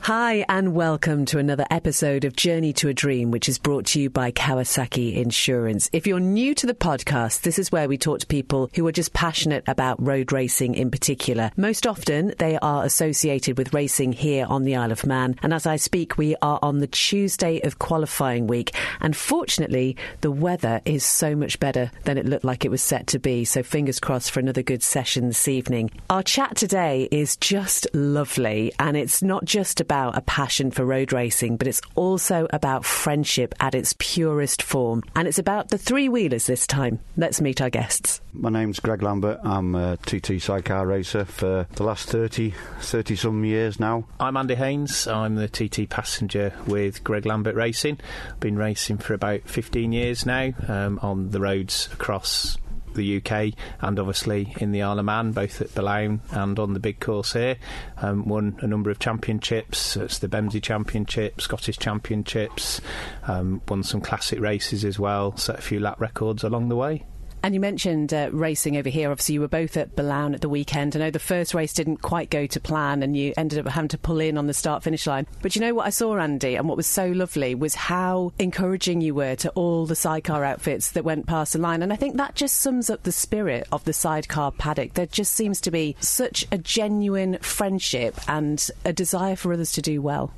Hi and welcome to another episode of Journey to a Dream, which is brought to you by Kawasaki Insurance. If you're new to the podcast, this is where we talk to people who are just passionate about road racing in particular. Most often, they are associated with racing here on the Isle of Man. And as I speak, we are on the Tuesday of qualifying week. And fortunately, the weather is so much better than it looked like it was set to be. So fingers crossed for another good session this evening. Our chat today is just lovely. And it's not just about a passion for road racing, but it's also about friendship at its purest form. And it's about the three-wheelers this time. Let's meet our guests. My name's Greg Lambert. I'm a TT Sidecar racer for the last 30-some years now. I'm Andy Haynes. I'm the TT passenger with Greg Lambert Racing. Been racing for about 15 years now on the roads across the UK and obviously in the Isle of Man, both at Boulogne and on the big course here. Won a number of championships. It's the Bemsey Championship, Scottish Championships, won some classic races as well, set a few lap records along the way. And you mentioned racing over here. Obviously, you were both at Boulogne at the weekend. I know the first race didn't quite go to plan and you ended up having to pull in on the start-finish line. But you know what I saw, Andy, and what was so lovely was how encouraging you were to all the sidecar outfits that went past the line. And I think that just sums up the spirit of the sidecar paddock. There just seems to be such a genuine friendship and a desire for others to do well.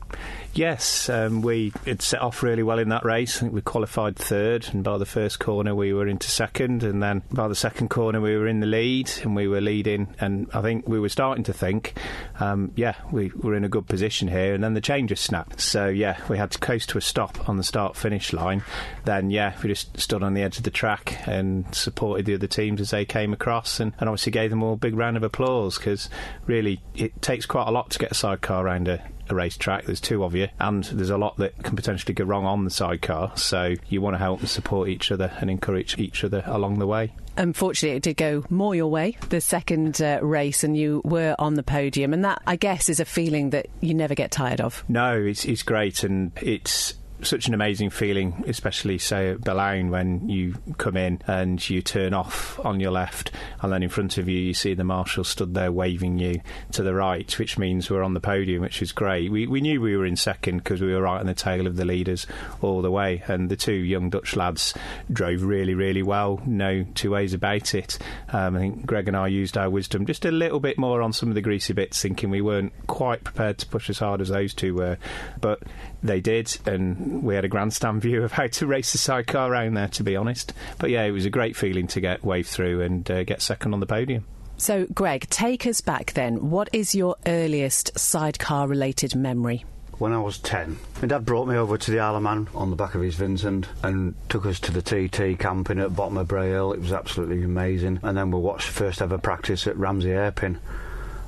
Yes, we had set off really well in that race. I think we qualified third, and by the first corner we were into second, and then by the second corner we were in the lead, and we were leading, and I think we were starting to think, we were in a good position here, and then the change just snapped. So, we had to coast to a stop on the start-finish line. Then, we just stood on the edge of the track and supported the other teams as they came across, and obviously gave them all a big round of applause, because really it takes quite a lot to get a sidecar around a racetrack. There's two of you, and there's a lot that can potentially go wrong on the sidecar, so you want to help and support each other and encourage each other along the way. Unfortunately, it did go more your way, the second race, and you were on the podium, and that, I guess, is a feeling that you never get tired of. No, it's great, and it's such an amazing feeling, especially, say, at Boulogne, when you come in and you turn off on your left, and then in front of you see the marshal stood there waving you to the right, which means we're on the podium, which is great. We knew we were in second because we were right on the tail of the leaders all the way, and the two young Dutch lads drove really, really well, no two ways about it. I think Greg and I used our wisdom just a little bit more on some of the greasy bits, thinking we weren't quite prepared to push as hard as those two were, but they did, and we had a grandstand view of how to race the sidecar around there, to be honest. But it was a great feeling to get waved through and get second on the podium. So, Greg, take us back then. What is your earliest sidecar-related memory? When I was 10, my dad brought me over to the Isle of Man on the back of his Vincent and took us to the TT camping at bottom of Bray Hill. It was absolutely amazing. And then we watched the first ever practice at Ramsey Hairpin.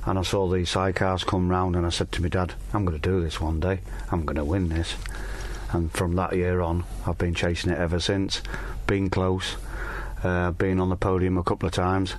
And I saw these sidecars come round, and I said to my dad, I'm going to do this one day. I'm going to win this. And from that year on, I've been chasing it ever since. Been close, been on the podium a couple of times,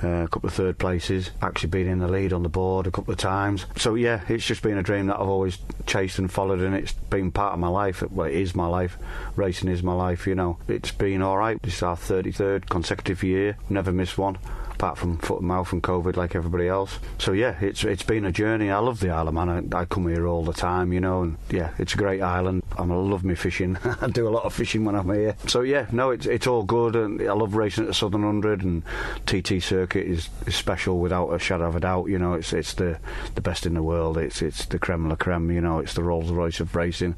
a couple of third places, actually been in the lead on the board a couple of times. So it's just been a dream that I've always chased and followed, and it's been part of my life. Well, it is my life. Racing is my life, It's been all right. This is our 33rd consecutive year. Never missed one, apart from foot and mouth and COVID like everybody else. So it's been a journey. I love the Isle of Man. I come here all the time, and it's a great island. I love me fishing. I do a lot of fishing when I'm here. So it's all good, and I love racing at the Southern 100, and TT circuit is special without a shadow of a doubt. It's the best in the world. It's the creme la creme. It's the Rolls Royce of racing.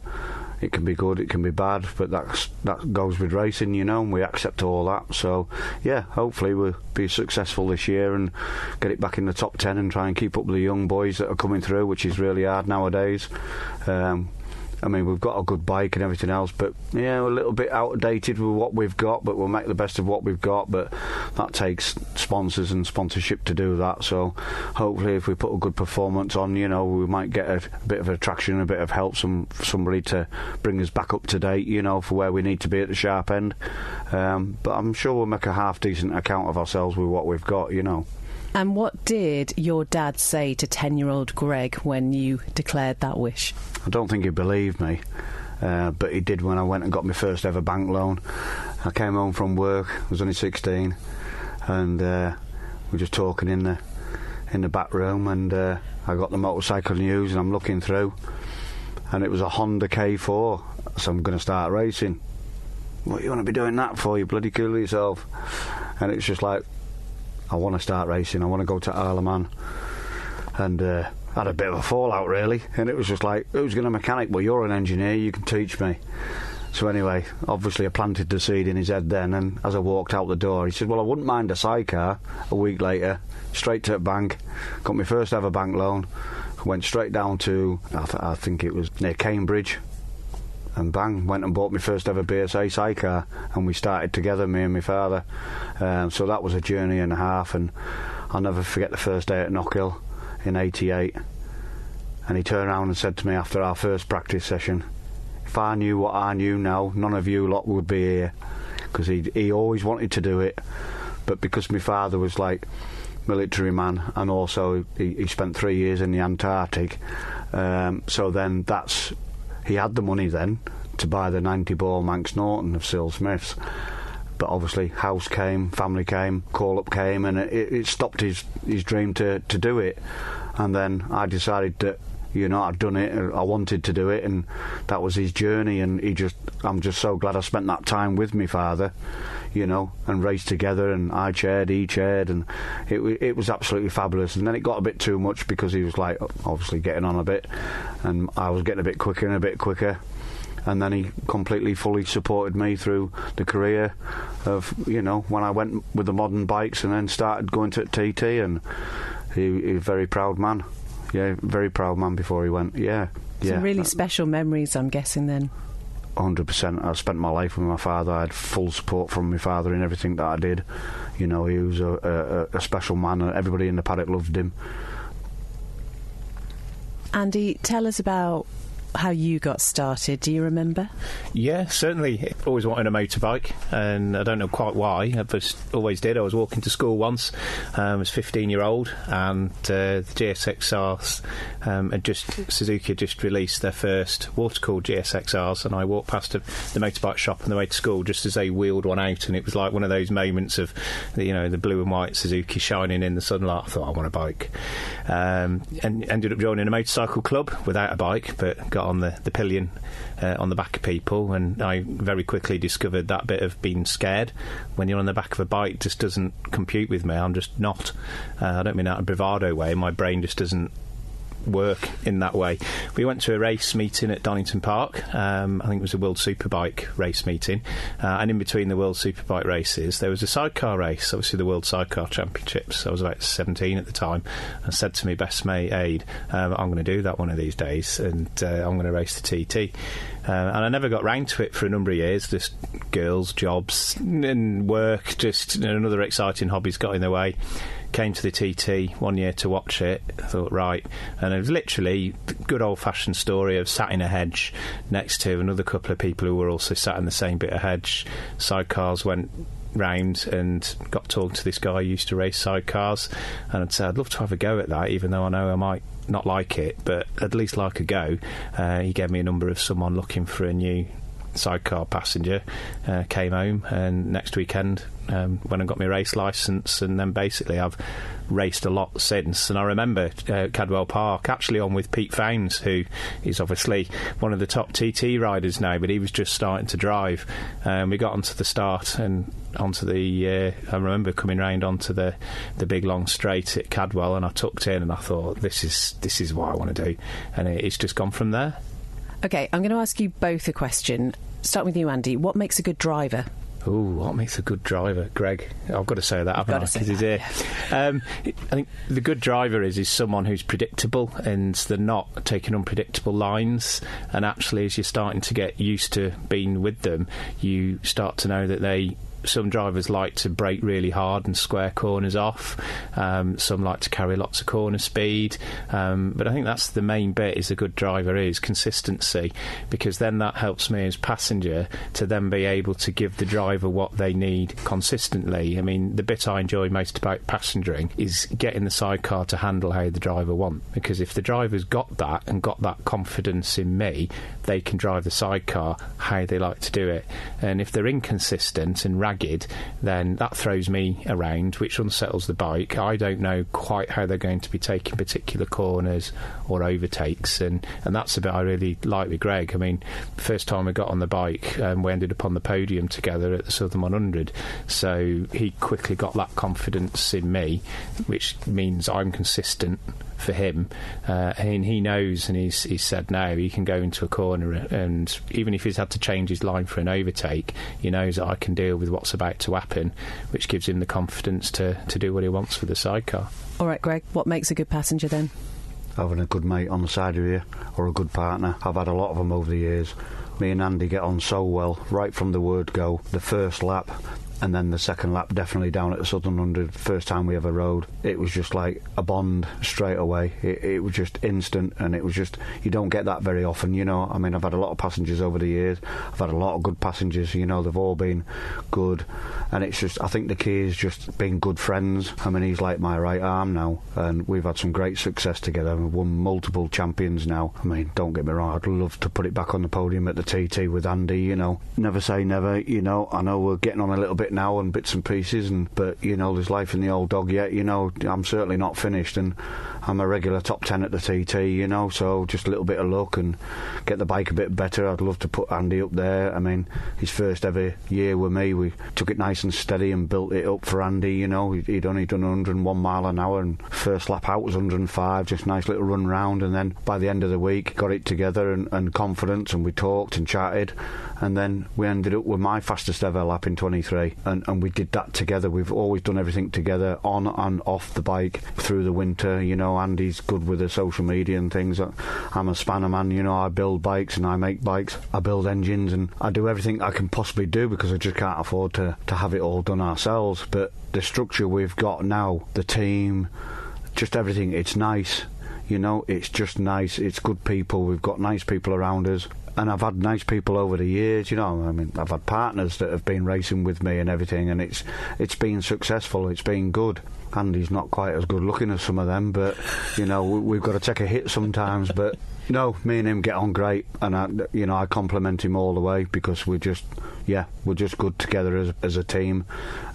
It can be good, it can be bad, but that goes with racing, and we accept all that. So, hopefully we'll be successful this year and get it back in the top 10 and try and keep up with the young boys that are coming through, which is really hard nowadays. We've got a good bike and everything else, but we're a little bit outdated with what we've got, but we'll make the best of what we've got. But that takes sponsors and sponsorship to do that. So hopefully if we put a good performance on, we might get a bit of attraction, a bit of help, somebody to bring us back up to date, for where we need to be at the sharp end. But I'm sure we'll make a half decent account of ourselves with what we've got, And what did your dad say to 10-year-old Greg when you declared that wish? I don't think he believed me, but he did when I went and got my first ever bank loan. I came home from work, I was only 16, and we were just talking in in the back room, and I got the motorcycle news, and I'm looking through, and it was a Honda K4, so I'm going to start racing. What you want to be doing that for? You bloody kill yourself. And it's just like, I want to start racing, I want to go to Isle of Man. And had a bit of a fallout, really, and it was just like, who's going to mechanic? Well, you're an engineer, you can teach me. So anyway, obviously I planted the seed in his head then, and as I walked out the door, he said, well, I wouldn't mind a sidecar. A week later, straight to a bank, got my first ever bank loan, went straight down to, I think it was near Cambridge, and bang, went and bought my first ever BSA sidecar, and we started together, me and my father. So that was a journey and a half, and I'll never forget the first day at Knockhill in '88, and he turned around and said to me after our first practice session, if I knew what I knew now, none of you lot would be here, because he always wanted to do it, but because my father was like military man, and also he spent 3 years in the Antarctic, so then he had the money then to buy the 90 ball Manx Norton of Sil Smith's. But obviously house came, family came, call-up came, and it stopped his dream to do it. And then I decided that, I'd done it, I wanted to do it, and that was his journey. And I'm just so glad I spent that time with my father, and raced together, and I chaired, he chaired, and it was absolutely fabulous. And then it got a bit too much, because he was like obviously getting on a bit, and I was getting a bit quicker and a bit quicker. And then he completely, fully supported me through the career of, when I went with the modern bikes and then started going to TT, and he was a very proud man. Yeah, very proud man before he went. Yeah. Some really special memories, I'm guessing, then. 100%. I spent my life with my father. I had full support from my father in everything that I did. He was a special man, and everybody in the paddock loved him. Andy, tell us about how you got started. Do you remember? Yeah, certainly. Always wanted a motorbike, and I don't know quite why. I just always did. I was walking to school once. I was 15-year-old, and the GSXRs Suzuki had just released their first water-cooled GSXRs, and I walked past the motorbike shop on the way to school just as they wheeled one out, and it was like one of those moments of the blue and white Suzuki shining in the sunlight. I thought, I want a bike, and ended up joining a motorcycle club without a bike, but got on the pillion on the back of people, and I very quickly discovered that bit of being scared when you're on the back of a bike just doesn't compute with me. I'm just not. I don't mean that in a bravado way. My brain just doesn't work in that way. We went to a race meeting at Donington Park. I think it was a World Superbike race meeting, and in between the World Superbike races there was a sidecar race, obviously the World Sidecar Championships. I was about 17 at the time, and said to my best mate Aid, I'm going to do that one of these days, and I'm going to race the TT. And I never got round to it for a number of years. Just girls, jobs and work, just another exciting hobbies got in the way. Came to the TT 1 year to watch it. I thought, right, and it was literally the good old-fashioned story of sat in a hedge next to another couple of people who were also sat in the same bit of hedge. Sidecars went round and got talking to this guy who used to race sidecars, and I'd say I'd love to have a go at that, even though I know I might not like it, but at least like a go. He gave me a number of someone looking for a new sidecar passenger. Came home, and next weekend when I got my race licence, and then basically I've raced a lot since. And I remember Cadwell Park actually on with Pete Fownes, who is obviously one of the top TT riders now, but he was just starting to drive. We got onto the start and onto the I remember coming round onto the big long straight at Cadwell, and I tucked in and I thought, this is what I want to do, and it's just gone from there. Okay, I'm going to ask you both a question. Start with you, Andy. What makes a good driver? Ooh, what makes a good driver, Greg? I've got to say that, haven't I? Because he's here. I think the good driver is someone who's predictable, and they're not taking unpredictable lines. And actually, as you're starting to get used to being with them, you start to know that some drivers like to brake really hard and square corners off. Some like to carry lots of corner speed. But I think that's the main bit, is a good driver is consistency, because then that helps me as passenger to then be able to give the driver what they need consistently. I mean, the bit I enjoy most about passengering is getting the sidecar to handle how the driver wants, because if the driver's got that and got that confidence in me, they can drive the sidecar how they like to do it. And if they're inconsistent and jagged, then that throws me around, which unsettles the bike. I don't know quite how they're going to be taking particular corners or overtakes, and that's the bit I really like with Greg. I mean, the first time we got on the bike, we ended up on the podium together at the Southern 100, so he quickly got that confidence in me, which means I'm consistent for him, and he knows, and he's said now he can go into a corner, and even if he's had to change his line for an overtake, he knows that I can deal with what's about to happen, which gives him the confidence to do what he wants with the sidecar. All right, Greg, what makes a good passenger then? Having a good mate on the side of you, or a good partner. I've had a lot of them over the years. Me and Andy get on so well, right from the word go. The first lap, and then the second lap, definitely down at the Southern 100, first time we ever rode. It was just like a bond straight away. It was just instant, and it was just, you don't get that very often, you know. I mean, I've had a lot of passengers over the years. I've had a lot of good passengers, you know, they've all been good. And it's just, I think the key is just being good friends. I mean, he's like my right arm now, and we've had some great success together. We've won multiple champions now. I mean, don't get me wrong, I'd love to put it back on the podium at the TT with Andy, you know. Never say never, you know. I know we're getting on a little bit now and bits and pieces, but you know, there's life in the old dog yet, you know. I'm certainly not finished, and I'm a regular top 10 at the TT, you know, so just a little bit of luck and get the bike a bit better. I'd love to put Andy up there. I mean, his first ever year with me, we took it nice and steady and built it up for Andy, you know. He'd only done 101 mile an hour, and first lap out was 105, just nice little run round, and then by the end of the week got it together and confidence, and we talked and chatted, and then we ended up with my fastest ever lap in 23, and we did that together. We've always done everything together, on and off the bike through the winter, you know. Andy's good with the social media and things. I'm a spanner man, you know. I build bikes and I make bikes, I build engines, and I do everything I can possibly do, because I just can't afford to have it all done ourselves. But the structure we've got now, the team, just everything, it's nice, you know. It's just nice. It's good people. We've got nice people around us, and I've had nice people over the years, you know. I mean, I've had partners that have been racing with me and everything, and it's been successful. It's been good. Andy's not quite as good looking as some of them, but you know, we've got to take a hit sometimes. But no, me and him get on great, and I compliment him all the way, because we're just good together as a team,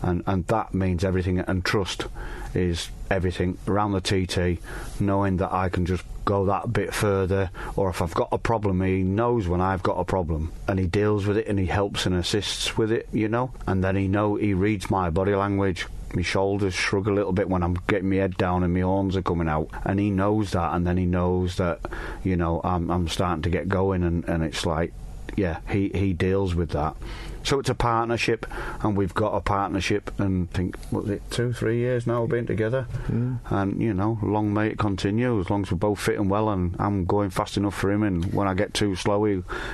and that means everything. And trust is everything around the TT, knowing that I can just go that bit further, or if I've got a problem, he knows when I've got a problem, and he deals with it, and he helps and assists with it, you know. And then he reads my body language. My shoulders shrug a little bit when I'm getting my head down and my horns are coming out, and he knows that, and then he knows that, you know, I'm starting to get going, and it's like, yeah, he deals with that. So it's a partnership, and we've got a partnership, and I think, what was it, 2-3 years now we've been together, and you know, long may it continue, as long as we're both fit and well, and I'm going fast enough for him, and when I get too slow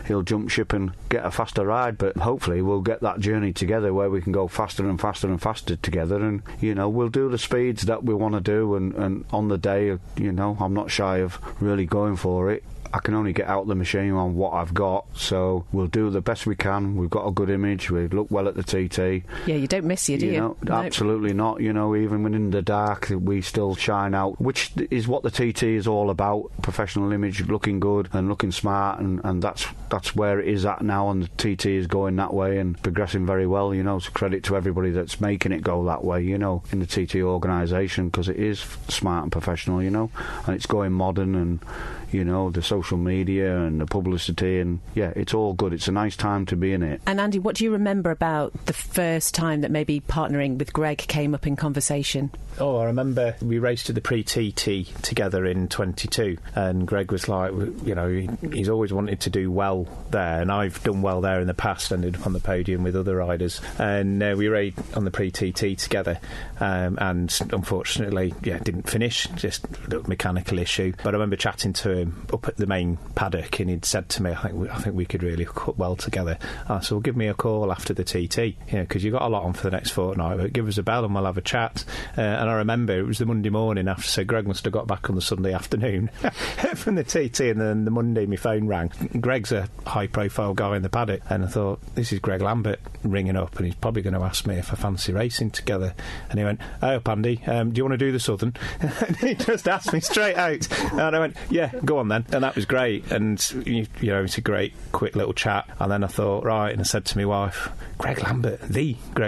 he'll jump ship and get a faster ride. But hopefully we'll get that journey together where we can go faster and faster and faster together, and you know, we'll do the speeds that we want to do, and on the day, you know, I'm not shy of really going for it. I can only get out the machine on what I've got, so we'll do the best we can. We've got a good image, we look well at the TT. Yeah, you don't miss you, do you? Know, no. Absolutely not. You know, even when in the dark, we still shine out, which is what the TT is all about. Professional image, looking good and looking smart, and that's where it is at now, and the TT is going that way and progressing very well, you know. So credit to everybody that's making it go that way, you know, in the TT organisation, because it is smart and professional, you know, and it's going modern, and you know, the social media and the publicity, and yeah, it's all good. It's a nice time to be in it. And Andy, what do you remember about the first time that maybe partnering with Greg came up in conversation? Oh, I remember we raced to the pre-TT together in 22, and Greg was like, you know, he's always wanted to do well there, and I've done well there in the past, ended up on the podium with other riders, and we rode on the pre-TT together, and unfortunately, yeah, didn't finish, just a little mechanical issue. But I remember chatting to him up at the main paddock, and he'd said to me, I think we could really hook up well together. So give me a call after the TT, you know, because you've got a lot on for the next fortnight, but give us a bell and we'll have a chat. And I remember it was the Monday morning after, so Greg must have got back on the Sunday afternoon from the TT, and then the Monday my phone rang. Greg's a high profile guy in the paddock, and I thought, this is Greg Lambert ringing up, and he's probably going to ask me if I fancy racing together. And he went, "Hey up, Andy, do you want to do the Southern?" And he just asked me straight out, and I went, "Yeah, go on then. And that was great. And, you know, it's a great, quick little chat. And then I thought, right, and I said to my wife, Greg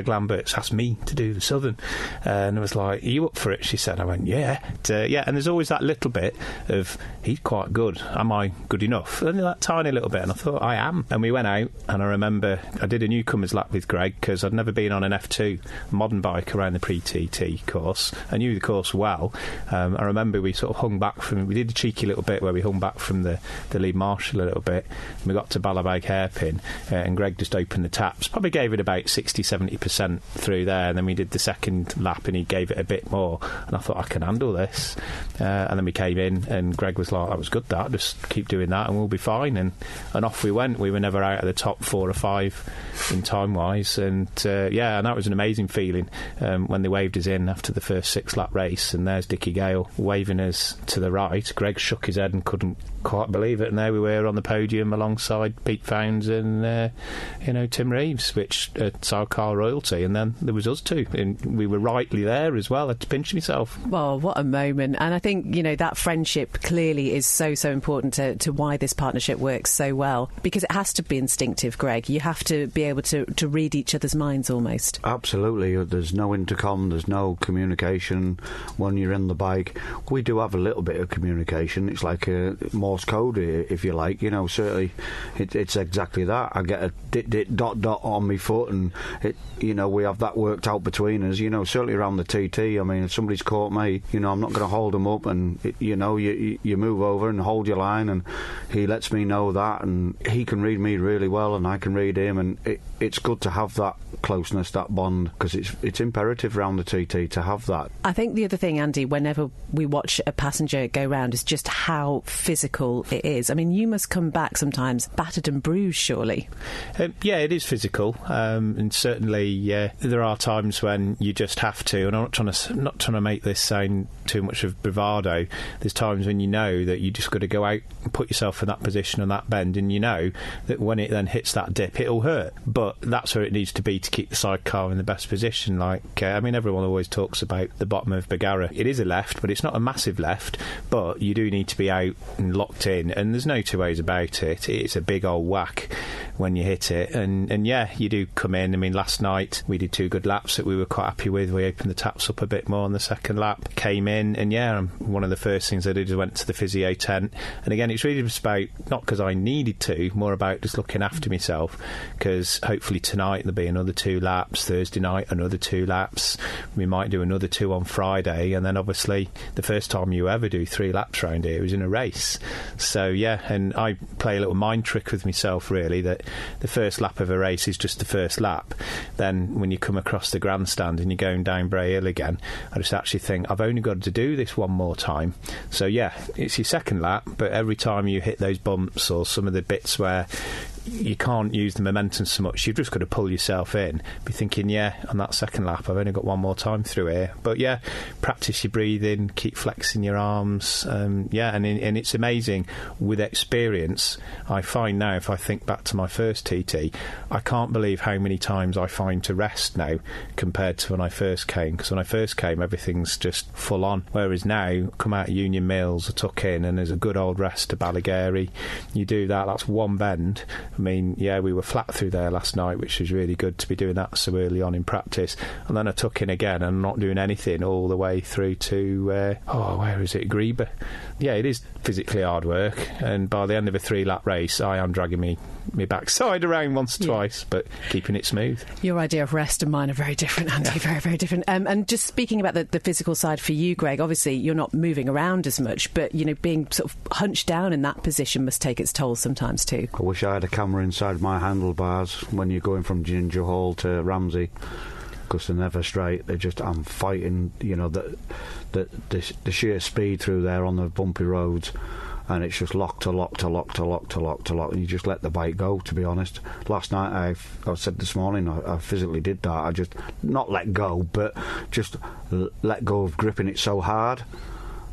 Lambert's asked me to do the Southern. And I was like, are you up for it? She said. I went, yeah. Yeah, and there's always that little bit of, he's quite good. Am I good enough? Only that tiny little bit. And I thought, I am. And we went out, and I remember I did a newcomer's lap with Greg, because I'd never been on an F2 modern bike around the pre-TT course. I knew the course well. I remember we sort of hung back we did a cheeky little bit where we hung back from the lead marshal a little bit. And we got to Ballabag hairpin, and Greg just opened the taps. Probably gave it about 60-70% through there, and then we did the second lap and he gave it a bit more, and I thought, I can handle this. And then we came in and Greg was like, that was good, that, just keep doing that and we'll be fine. And off we went. We were never out of the top 4 or 5 in time wise, and and that was an amazing feeling when they waved us in after the first 6-lap race, and there's Dickie Gale waving us to the right. Greg shook his head and couldn't quite believe it, and there we were on the podium alongside Pete Founds and Tim Reeves, which Sidecar royalty, and then there was us two, and we were rightly there as well. I had to pinch myself. Well, what a moment. And I think, you know, that friendship clearly is so important to why this partnership works so well, because it has to be instinctive, Greg. You have to be able to read each other's minds almost. Absolutely. There's no intercom, there's no communication when you're in the bike. We do have a little bit of communication. It's like a Morse code, if you like. You know, certainly it's exactly that. I get a dit dot on my foot, and we have that worked out between us. You know, certainly around the TT. I mean, if somebody's caught me, you know, I'm not going to hold them up, and you move over and hold your line, and he lets me know that, and he can read me really well, and I can read him, and it's good to have that closeness, that bond, because it's imperative around the TT to have that. I think the other thing, Andy, whenever we watch a passenger go round, is just how physical it is. I mean, you must come back sometimes battered and bruised, surely. Yeah, it is physical, and certainly there are times when you just have to, and I'm not trying to make this sound too much of bravado. There's times when you know that you just got to go out and put yourself in that position and that bend, and you know that when it then hits that dip, it'll hurt, but that's where it needs to be to keep the sidecar in the best position. Like, everyone always talks about the bottom of Bagara. It is a left, but it's not a massive left, but you do need to be out and locked in, and there's no two ways about it. It's a big old whack when you hit it, and yeah, you do come in. I mean, last night we did 2 good laps that we were quite happy with. We opened the taps up a bit more on the second lap, came in, and one of the first things I did is went to the physio tent, and again, it's really just about, not because I needed to, more about just looking after myself, because hopefully tonight there'll be another 2 laps, Thursday night another 2 laps, we might do another 2 on Friday, and then obviously the first time you ever do 3 laps round here was in a race. So yeah, and I play a little mind trick with myself, really, that the first lap of a race is just the first lap. Then when you come across the grandstand and you're going down Bray Hill again, I just actually think, I've only got to do this one more time. So yeah, it's your second lap, but every time you hit those bumps or some of the bits where you can't use the momentum so much, you've just got to pull yourself in, be thinking, yeah, on that second lap I've only got one more time through here. But yeah, practice your breathing, keep flexing your arms, and it's amazing with experience. I find now, if I think back to my first TT, I can't believe how many times I find to rest now compared to when I first came, because when I first came everything's just full on, whereas now, come out of Union Mills, I tuck in, and there's a good old rest to Ballagary. You do that's one bend. I mean, yeah, we were flat through there last night, which was really good to be doing that so early on in practice. And then I took in again and not doing anything all the way through to, where is it, Greba? Yeah, it is physically hard work. And by the end of a 3-lap race, I am dragging me backside around once or twice, but keeping it smooth. Your idea of rest and mine are very different, Andy, very, very different. And just speaking about the physical side for you, Greg, obviously you're not moving around as much, but, you know, being sort of hunched down in that position must take its toll sometimes too. I wish I had a camera inside my handlebars when you're going from Ginger Hall to Ramsey, because they're never straight. I'm fighting, you know, the sheer speed through there on the bumpy roads, and it's just lock to lock, and you just let the bike go, to be honest. Last night, I said this morning, I physically did that. I just, not let go, but just let go of gripping it so hard,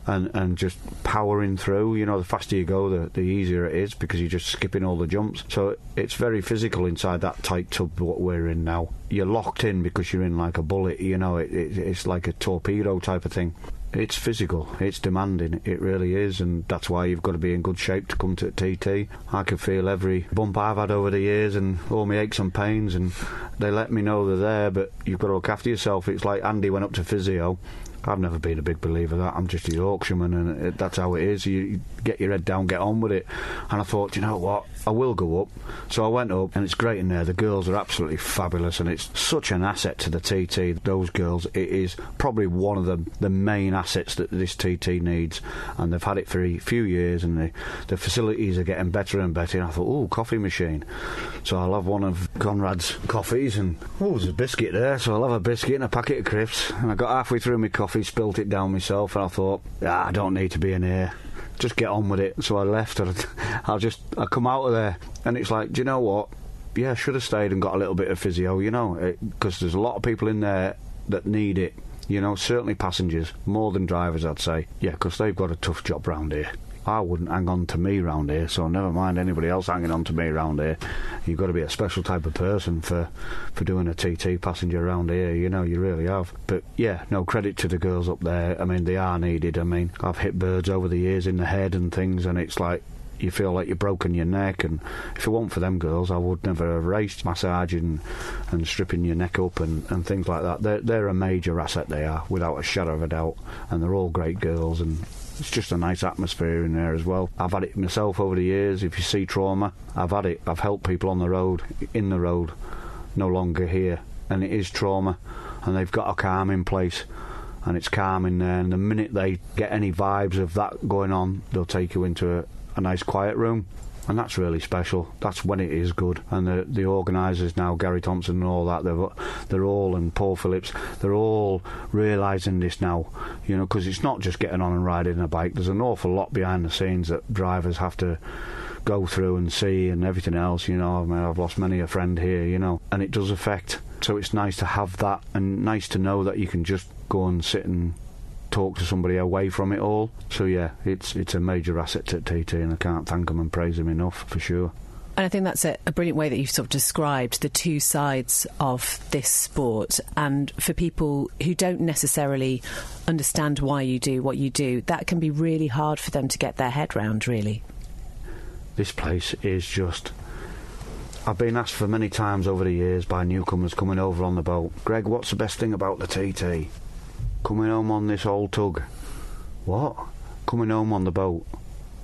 and just powering through. You know, the faster you go, the easier it is, because you're just skipping all the jumps. So it's very physical inside that tight tub what we're in now. You're locked in because you're in like a bullet, you know, it's like a torpedo type of thing. It's physical, it's demanding, it really is, and that's why you've got to be in good shape to come to TT. I can feel every bump I've had over the years and all my aches and pains, and they let me know they're there, but you've got to look after yourself. It's like Andy went up to physio. I've never been a big believer of that. I'm just a Yorkshireman, and that's how it is. You get your head down, get on with it. And I thought, you know what, I will go up. So I went up, and it's great in there. The girls are absolutely fabulous, and it's such an asset to the TT. Those girls, it is probably one of the main assets that this TT needs. And they've had it for a few years, and the facilities are getting better and better. And I thought, ooh, coffee machine. So I'll have one of Conrad's coffees, and there's a biscuit there. So I'll have a biscuit and a packet of crisps. And I got halfway through my coffee, spilt it down myself, and I thought, I don't need to be in here, just get on with it. So I left, and I come out of there, and it's like, do you know what, yeah, I should have stayed and got a little bit of physio, you know, because there's a lot of people in there that need it, you know, certainly passengers, more than drivers, I'd say, yeah, because they've got a tough job round here. I wouldn't hang on to me round here, so never mind anybody else hanging on to me round here. You've got to be a special type of person for doing a TT passenger around here, you know, you really have. But yeah, no, credit to the girls up there. I mean, they are needed. I mean, I've hit birds over the years in the head and things, and it's like, you feel like you've broken your neck, and if it weren't for them girls, I would never have raced, massaging and stripping your neck up and things like that. They're a major asset, they are, without a shadow of a doubt, and they're all great girls, and it's just a nice atmosphere in there as well. I've had it myself over the years. If you see trauma, I've had it. I've helped people on the road, in the road, no longer here, and it is trauma, and they've got a calming place, and it's calm in there, and the minute they get any vibes of that going on, they'll take you into a nice quiet room, and that's really special. That's when it is good. And the organisers now, Gary Thompson and all that, they're all, and Paul Phillips, they're all realising this now, you know, because it's not just getting on and riding a bike. There's an awful lot behind the scenes that drivers have to go through and see, and everything else, you know. I mean, I've lost many a friend here, you know, and it does affect. So it's nice to have that, and nice to know that you can just go and sit and talk to somebody away from it all. So yeah, it's a major asset to TT, and I can't thank them and praise them enough, for sure. And I think that's a brilliant way that you've sort of described the two sides of this sport. And for people who don't necessarily understand why you do what you do, that can be really hard for them to get their head round, really. This place is just... I've been asked for many times over the years by newcomers coming over on the boat, Greg, what's the best thing about the TT? Coming home on this old tug. What? Coming home on the boat.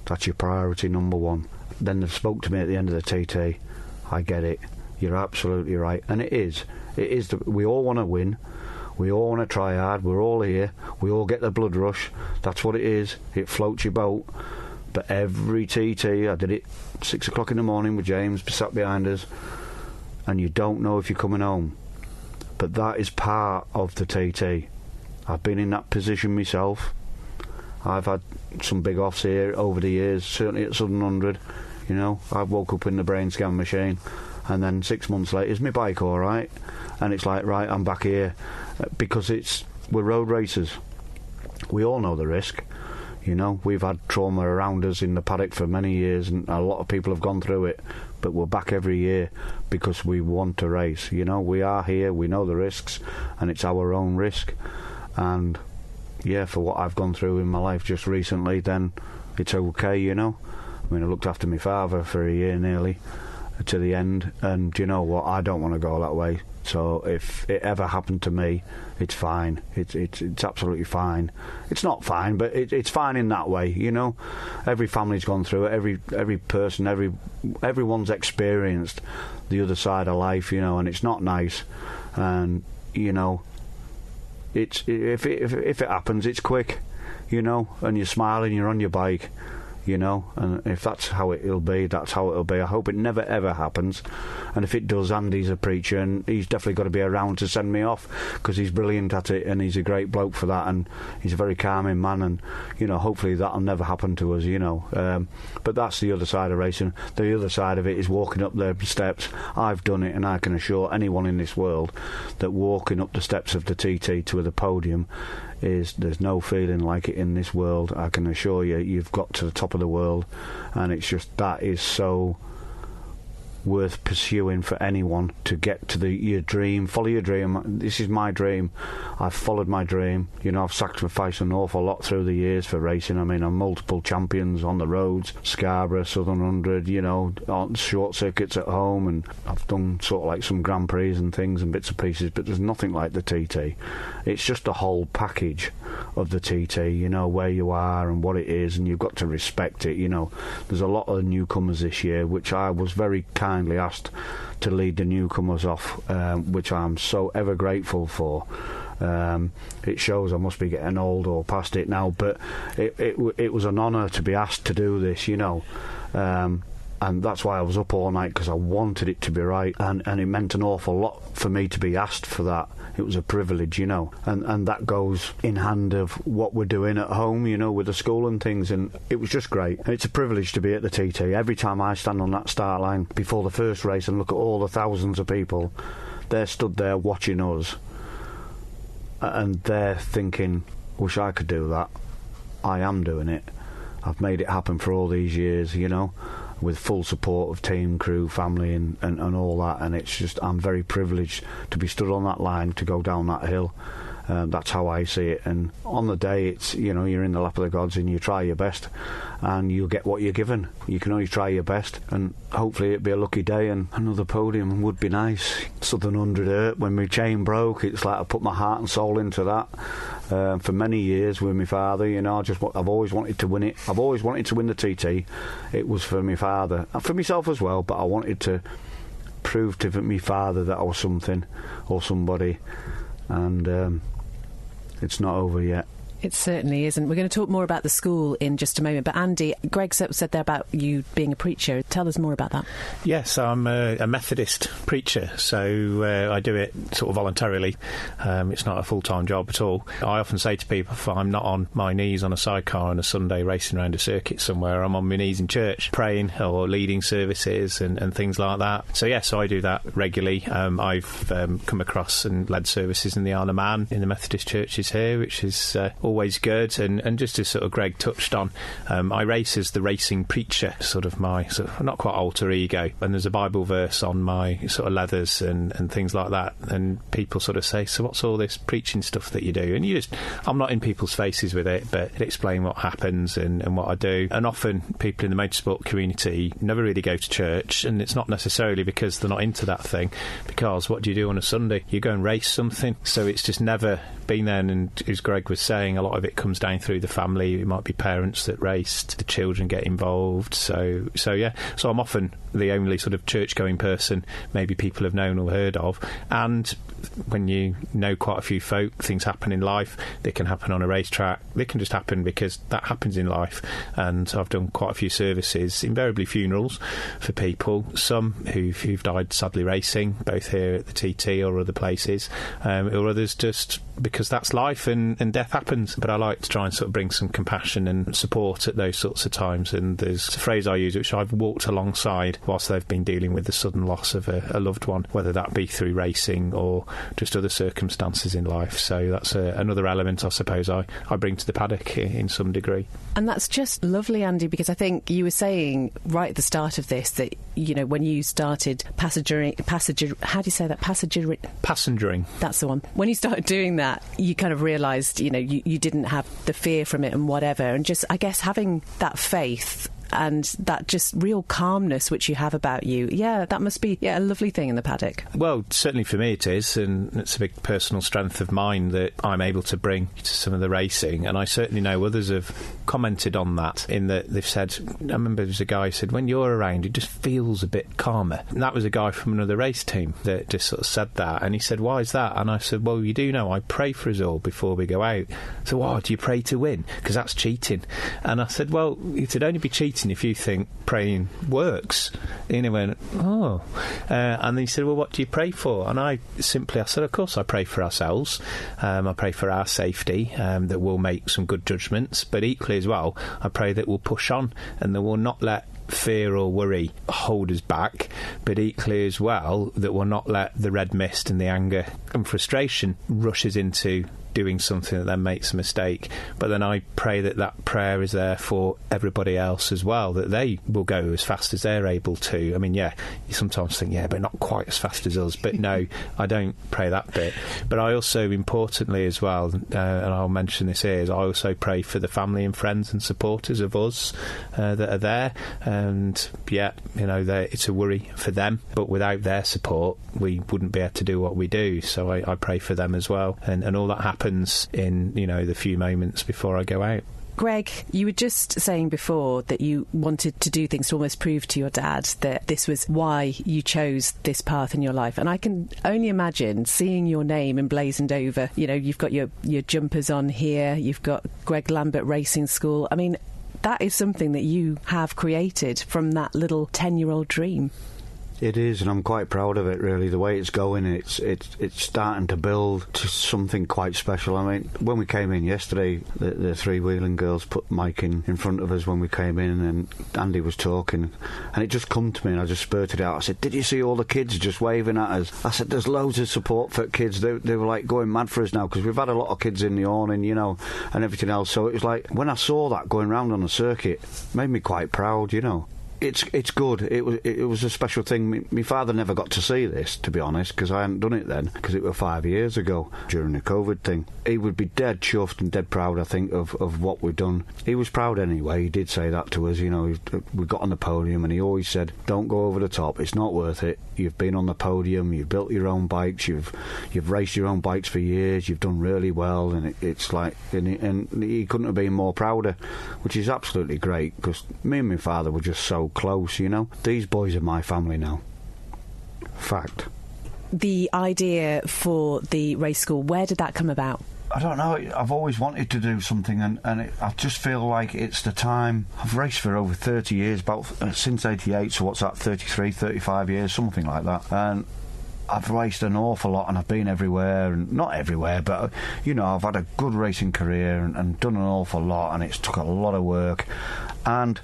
That's your priority number one. Then they spoke to me at the end of the TT. I get it. You're absolutely right. And it is. It is. We all want to win. We all want to try hard. We're all here. We all get the blood rush. That's what it is. It floats your boat. But every TT, I did it 6 o'clock in the morning with James sat behind us, and you don't know if you're coming home. But that is part of the TT. I've been in that position myself. I've had some big offs here over the years, certainly at 700. You know, I woke up in the brain scan machine, and then 6 months later, is my bike all right? And it's like, right, I'm back here, because we're road racers. We all know the risk. You know, we've had trauma around us in the paddock for many years, and a lot of people have gone through it, but we're back every year because we want to race. You know, we are here, we know the risks, and it's our own risk. And yeah, for what I've gone through in my life just recently, then it's okay, you know. I mean, I looked after my father for a year nearly to the end, and you know what, I don't want to go that way. So if it ever happened to me, it's fine. It's absolutely fine. It's not fine, but it's fine in that way, you know. Every family's gone through it. Every person, everyone's experienced the other side of life, you know, and it's not nice. And you know, if it happens, it's quick, you know, and you're smiling, you're on your bike, you know, and if that's how it'll be, that's how it'll be. I hope it never ever happens, and if it does, Andy's a preacher, and he's definitely got to be around to send me off, because he's brilliant at it, and he's a great bloke for that, and he's a very calming man, and you know, hopefully that'll never happen to us, you know. But that's the other side of racing. The other side of it is walking up the steps. I've done it, and I can assure anyone in this world that walking up the steps of the TT to the podium there's no feeling like it in this world. I can assure you, you've got to the top of the world, and it's just, that is so worth pursuing for anyone to get to your dream. Follow your dream. This is my dream. I've followed my dream. You know, I've sacrificed an awful lot through the years for racing. I mean, I'm multiple champions on the roads, Scarborough, Southern 100, you know, on short circuits at home, and I've done sort of like some Grand Prix and things and bits and pieces, but there's nothing like the TT. It's just a whole package of the TT, you know, where you are and what it is, and you've got to respect it, you know. There's a lot of newcomers this year, which I was very kindly asked to lead the newcomers off, which I'm so ever grateful for. It shows I must be getting old or past it now, but it was an honour to be asked to do this, you know. And that's why I was up all night, because I wanted it to be right, and it meant an awful lot for me to be asked for that. It was a privilege, you know, and that goes in hand of what we're doing at home, you know, with the school and things, and it was just great. And it's a privilege to be at the TT. Every time I stand on that start line before the first race and look at all the thousands of people, they're stood there watching us, and they're thinking, wish I could do that. I am doing it. I've made it happen for all these years, you know, with full support of team, crew, family and all that, and it's just, I'm very privileged to be stood on that line, to go down that hill. That's how I see it, and on the day, it's, you know, you're in the lap of the gods and you try your best and you'll get what you're given. You can only try your best, and hopefully it'd be a lucky day and another podium would be nice. Southern 100 hurt when my chain broke. It's like I put my heart and soul into that. For many years with my father, you know, I've always wanted to win it. I've always wanted to win the TT. It was for my father, and for myself as well, but I wanted to prove to my father that I was something or somebody, and it's not over yet. It certainly isn't. We're going to talk more about the school in just a moment. But Andy, Greg said there about you being a preacher. Tell us more about that. Yes, I'm a Methodist preacher, so I do it sort of voluntarily. It's not a full-time job at all. I often say to people, if I'm not on my knees on a sidecar on a Sunday racing around a circuit somewhere, I'm on my knees in church praying or leading services and things like that. So yes, I do that regularly. I've come across and led services in the Isle of Man in the Methodist churches here, which is always good, and just as sort of Greg touched on, I race as the racing preacher, sort of my not quite alter ego, and there's a Bible verse on my sort of leathers and things like that, and people sort of say, so what's all this preaching stuff that you do? And I'm not in people's faces with it, but it explains what happens and what I do. And often people in the motorsport community never really go to church, and it's not necessarily because they're not into that thing, because what do you do on a Sunday? You go and race something. So it's just never been there, and as Greg was saying, a lot of it comes down through the family. It might be parents that raced, the children get involved, so yeah. So I'm often the only sort of church-going person maybe people have known or heard of, and when you know quite a few folk, things happen in life. They can happen on a racetrack, they can just happen because that happens in life. And I've done quite a few services, invariably funerals for people, some who've died sadly racing, both here at the TT or other places, or others just because that's life and death happens. But I like to try and sort of bring some compassion and support at those sorts of times, and there's a phrase I use which I've walked alongside whilst they've been dealing with the sudden loss of a loved one, whether that be through racing or just other circumstances in life. So that's another element, I suppose, I bring to the paddock in some degree. And that's just lovely, Andy, because I think you were saying right at the start of this that, you know, when you started passengering, that's the one. When you started doing that, you kind of realised, you know, you didn't have the fear from it and whatever, and just, I guess, having that faith and that just real calmness which you have about you, that must be a lovely thing in the paddock. Well, certainly for me it is, and it's a big personal strength of mine that I'm able to bring to some of the racing, and I certainly know others have commented on that, in that they've said, I remember there was a guy who said, when you're around it just feels a bit calmer, and that was a guy from another race team that just sort of said that, and he said, why is that? And I said, well, you do know I pray for us all before we go out. So do you pray to win? Because that's cheating. And I said, well, it'd only be cheating if you think praying works. And he went, and then he said, well, what do you pray for? And I said, of course I pray for ourselves. I pray for our safety, that we'll make some good judgments, but equally as well, I pray that we'll push on and that we'll not let fear or worry hold us back, but equally as well that we'll not let the red mist and the anger and frustration rush us into doing something that then makes a mistake. But then I pray that prayer is there for everybody else as well, that they will go as fast as they're able to. I mean, yeah, you sometimes think, yeah, but not quite as fast as us. But no, I don't pray that bit. But I also, importantly as well, and I'll mention this here, is I also pray for the family and friends and supporters of us that are there. And yeah, you know, it's a worry for them, but without their support we wouldn't be able to do what we do. So I pray for them as well, and all that happens in, you know, the few moments before I go out. Greg, you were just saying before that you wanted to do things to almost prove to your dad that this was why you chose this path in your life. And I can only imagine seeing your name emblazoned over, you know, you've got your jumpers on here, you've got Greg Lambert Racing School. I mean, that is something that you have created from that little 10-year-old dream. It is, and I'm quite proud of it, really. The way it's going, it's starting to build to something quite special. I mean, when we came in yesterday, the three-wheeling girls put Mike in front of us when we came in, and Andy was talking, and it just come to me, and I just spurted out. I said, did you see all the kids just waving at us? I said, there's loads of support for kids. They were, like, going mad for us now, because we've had a lot of kids in the awning, you know, and everything else. So it was like, when I saw that going round on the circuit, it made me quite proud, you know. It's good. It was a special thing. My father never got to see this, to be honest, because I hadn't done it then, because it was 5 years ago during the COVID thing. He would be dead chuffed and dead proud, I think, of what we've done. He was proud anyway. He did say that to us, you know. We got on the podium, and he always said, don't go over the top. It's not worth it. You've been on the podium. You've built your own bikes. You've raced your own bikes for years. You've done really well, and it's like, and he couldn't have been more prouder, which is absolutely great, because me and my father were just so close, you know. These boys are my family now. Fact. The idea for the race school, where did that come about? I don't know. I've always wanted to do something, and I just feel like it's the time. I've raced for over 30 years, about since 88, so what's that, 33, 35 years, something like that. And I've raced an awful lot, and I've been everywhere, and not everywhere, but, you know, I've had a good racing career and done an awful lot, and it's took a lot of work. And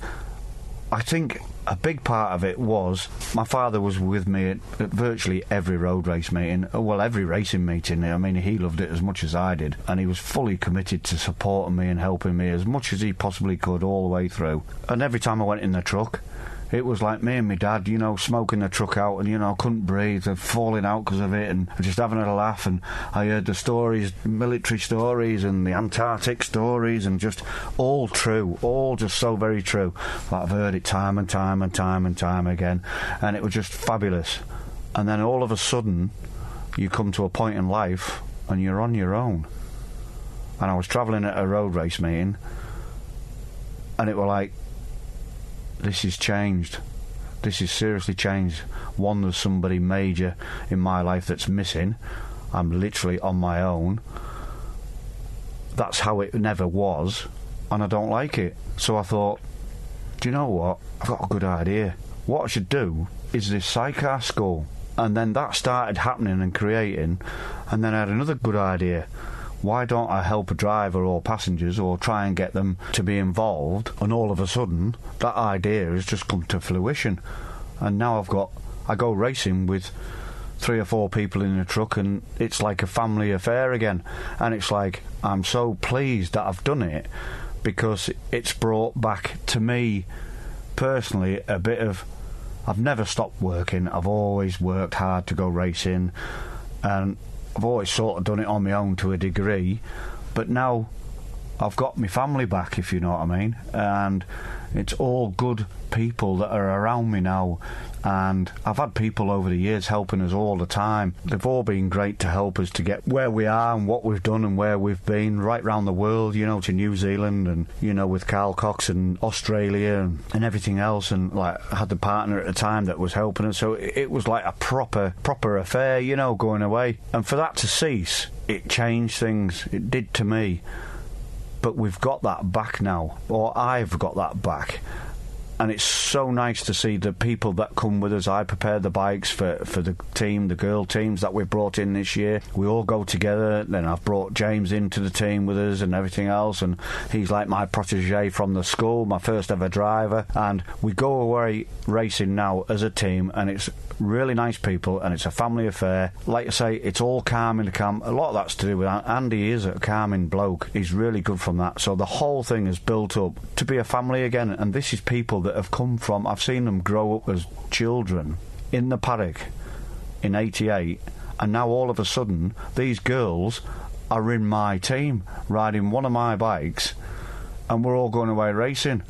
I think a big part of it was my father was with me at virtually every road race meeting, well, every racing meeting. I mean, he loved it as much as I did, and he was fully committed to supporting me and helping me as much as he possibly could all the way through. And every time I went in the truck, it was like me and my dad, you know, smoking the truck out, and, you know, couldn't breathe and falling out because of it, and just having a laugh. And I heard the stories, military stories and the Antarctic stories, and just all true, all just so very true. But I've heard it time and time and time and time again, and it was just fabulous. And then all of a sudden, you come to a point in life and you're on your own. And I was travelling at a road race meeting, and it were like, this has changed. This is seriously changed. One, there's somebody major in my life that's missing. I'm literally on my own. That's how it never was, and I don't like it. So I thought, do you know what? I've got a good idea. What I should do is this Sidecar school. And then that started happening and creating, and then I had another good idea. Why don't I help a driver or passengers, or try and get them to be involved? And all of a sudden, that idea has just come to fruition. And now I go racing with 3 or 4 people in a truck, and it's like a family affair again. And it's like, I'm so pleased that I've done it, because it's brought back to me personally a bit of, I've never stopped working. I've always worked hard to go racing, and I've always sort of done it on my own to a degree, but now I've got my family back, if you know what I mean, and it's all good people that are around me now, and I've had people over the years helping us all the time. They've all been great to help us to get where we are and what we've done and where we've been, right round the world, you know, to New Zealand, and, you know, with Carl Cox and Australia and everything else, and, like, I had the partner at the time that was helping us, so it was like a proper affair, you know, going away. And for that to cease, it changed things. It did to me. But we've got that back now, or I've got that back, and it's so nice to see the people that come with us. I prepare the bikes for the team, the girl teams that we've brought in this year. We all go together. Then I've brought James into the team with us and everything else, and he's like my protege from the school, my first ever driver, and we go away racing now as a team, and it's really nice people, and it's a family affair. Like I say, it's all calm in the camp. A lot of that's to do with Andy. Is a calming bloke. He's really good from that. So the whole thing is built up to be a family again, and this is people that have come from, I've seen them grow up as children in the paddock in 88, and now all of a sudden these girls are in my team riding one of my bikes, and we're all going away racing.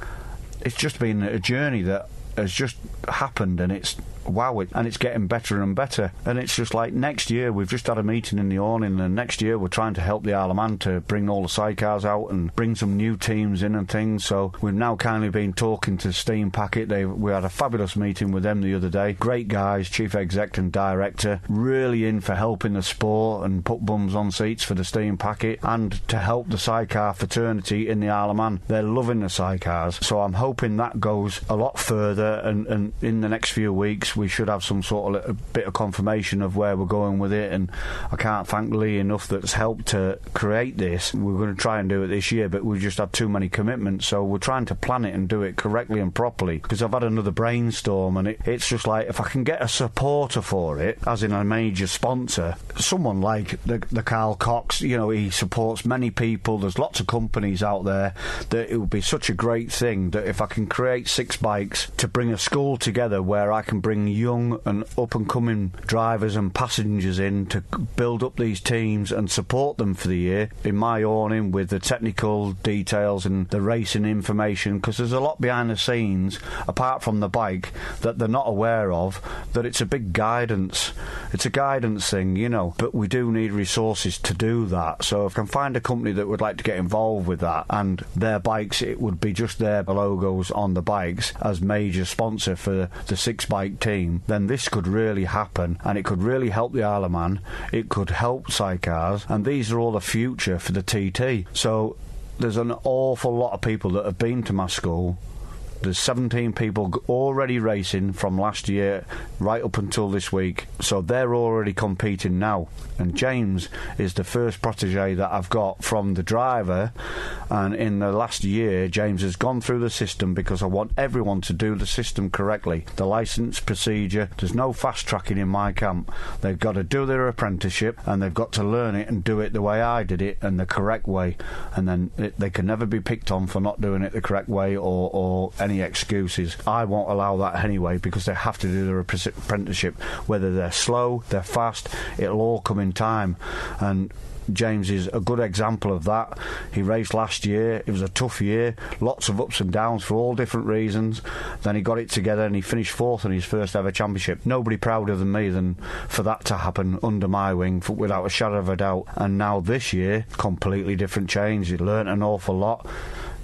It's just been a journey that has just happened, and it's and it's getting better and better. And it's just like next year, we've just had a meeting in the awning, and next year we're trying to help the Isle of Man to bring all the sidecars out and bring some new teams in and things. So we've now kindly been talking to Steam Packet. We had a fabulous meeting with them the other day. Great guys, chief exec and director, really in for helping the sport and put bums on seats for the Steam Packet and to help the sidecar fraternity in the Isle of Man. They're loving the sidecars, so I'm hoping that goes a lot further, and in the next few weeks we should have some sort of a bit of confirmation of where we're going with it. And I can't thank Lee enough that's helped to create this. We're going to try and do it this year, but we've just had too many commitments, so we're trying to plan it and do it correctly and properly, because I've had another brainstorm, and it's just like, if I can get a supporter for it, as in a major sponsor, someone like the Carl Cox, you know, he supports many people, there's lots of companies out there, that it would be such a great thing that if I can create 6 bikes to bring a school together where I can bring young and up-and-coming drivers and passengers in to build up these teams and support them for the year in my awning with the technical details and the racing information, because there's a lot behind the scenes apart from the bike that they're not aware of, that it's a big guidance. It's a guidance thing, you know, but we do need resources to do that. So if I can find a company that would like to get involved with that, and their bikes, it would be just their logos on the bikes as major sponsor for the 6 bike team, then this could really happen, and it could really help the Isle of Man. It could help sidecars, and these are all the future for the TT. So there's an awful lot of people that have been to my school. There's 17 people already racing from last year right up until this week, so they're already competing now. And James is the first protege that I've got from the driver, and in the last year James has gone through the system, because I want everyone to do the system correctly. The licence procedure, there's no fast tracking in my camp. They've got to do their apprenticeship, and they've got to learn it and do it the way I did it, and the correct way, and then they can never be picked on for not doing it the correct way or any excuses. I won't allow that anyway, because they have to do their apprenticeship, whether they're slow, they're fast, it'll all come in time. And James is a good example of that. He raced last year. It was a tough year, lots of ups and downs for all different reasons. Then he got it together and he finished 4th in his first ever championship. Nobody prouder than me than for that to happen under my wing, without a shadow of a doubt. And now this year, completely different change. He learnt an awful lot.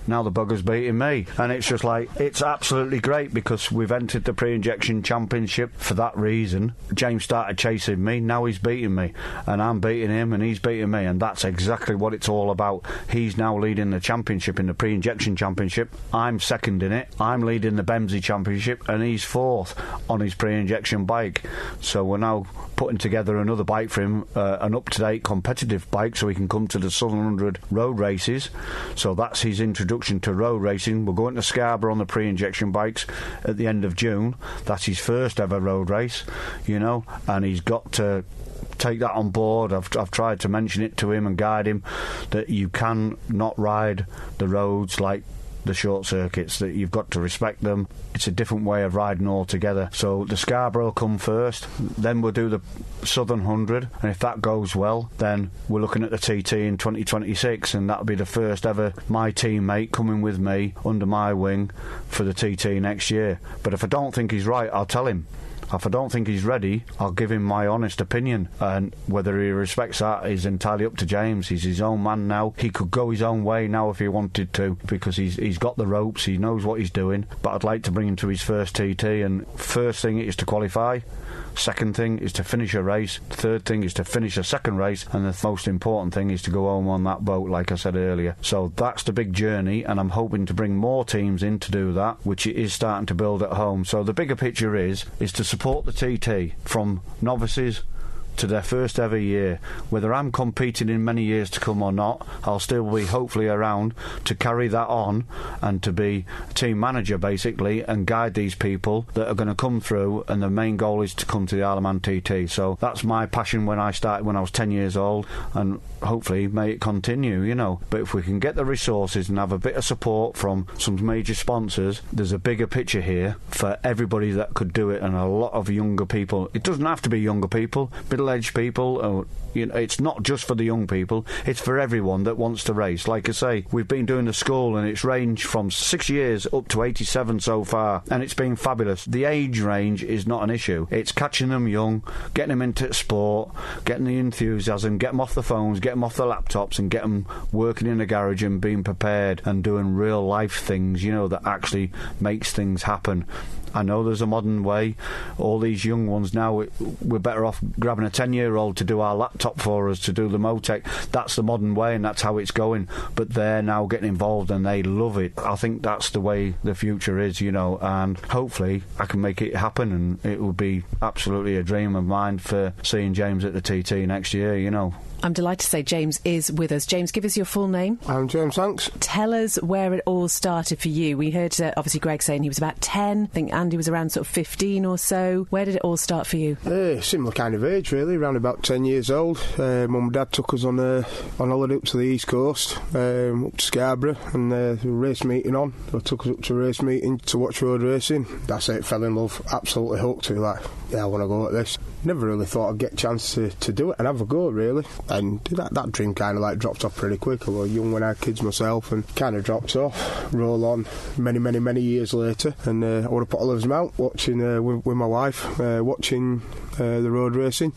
Now the bugger's beating me, and it's just like, it's absolutely great, because we've entered the pre-injection championship for that reason. James started chasing me, now he's beating me, and I'm beating him and he's beating me, and that's exactly what it's all about. He's now leading the championship in the pre-injection championship, I'm second in it, I'm leading the Bemsey championship, and he's 4th on his pre-injection bike. So we're now putting together another bike for him, an up-to-date competitive bike, so he can come to the Southern 100 road races. So that's his introduction to road racing. We're going to Scarborough on the pre-injection bikes at the end of June. That's his first ever road race, you know, and he's got to take that on board. I've tried to mention it to him and guide him that you can not ride the roads like the short circuits, that you've got to respect them. It's a different way of riding altogether. So the Scarborough come first, then we'll do the Southern 100, and if that goes well, then we're looking at the TT in 2026, and that'll be the first ever my teammate coming with me under my wing for the TT next year. But if I don't think he's right, I'll tell him. If I don't think he's ready, I'll give him my honest opinion, and whether he respects that is entirely up to James. He's his own man now. He could go his own way now if he wanted to, because he's got the ropes, he knows what he's doing. But I'd like to bring him to his first TT, and first thing is to qualify. Second thing is to finish a race. Third thing is to finish a second race, and the most important thing is to go home on that boat, like I said earlier. So that's the big journey, and I'm hoping to bring more teams in to do that, which it is starting to build at home. So the bigger picture is to support the TT from novices to their first ever year. Whether I'm competing in many years to come or not, I'll still be hopefully around to carry that on and to be team manager basically and guide these people that are going to come through, and the main goal is to come to the Isle of Man TT. So that's my passion when I started when I was 10 years old, and hopefully may it continue, you know. But if we can get the resources and have a bit of support from some major sponsors, there's a bigger picture here for everybody that could do it, and a lot of younger people. It doesn't have to be younger people, middle-aged people, or, you know, it's not just for the young people, it's for everyone that wants to race. Like I say, we've been doing the school and it's ranged from 6 years up to 87 so far, and it's been fabulous. The age range is not an issue. It's catching them young, getting them into sport, getting the enthusiasm, get them off the phones, get them off the laptops, and get them working in the garage and being prepared and doing real life things, you know, that actually makes things happen. I know there's a modern way. All these young ones now, we're better off grabbing a 10-year-old to do our laptop for us, to do the Motec. That's the modern way, and that's how it's going. But they're now getting involved, and they love it. I think that's the way the future is, you know, and hopefully I can make it happen, and it will be absolutely a dream of mine for seeing James at the TT next year, you know. I'm delighted to say James is with us. James, give us your full name. I'm James Hanks. Tell us where it all started for you. We heard, obviously, Greg saying he was about 10. I think Andy was around sort of 15 or so. Where did it all start for you? Similar kind of age, really, around about 10 years old. Mum and Dad took us on holiday up to the East Coast, up to Scarborough, and the race meeting on. They took us up to a race meeting to watch road racing. That's it, fell in love, absolutely hooked. Like, yeah, I want to go at this. Never really thought I'd get a chance to do it and have a go, really. And that dream kind of like dropped off pretty quick. I was young when I had kids myself, and kind of dropped off. Roll on many years later, and I would have put Oliver's Mount watching with my wife, watching the road racing,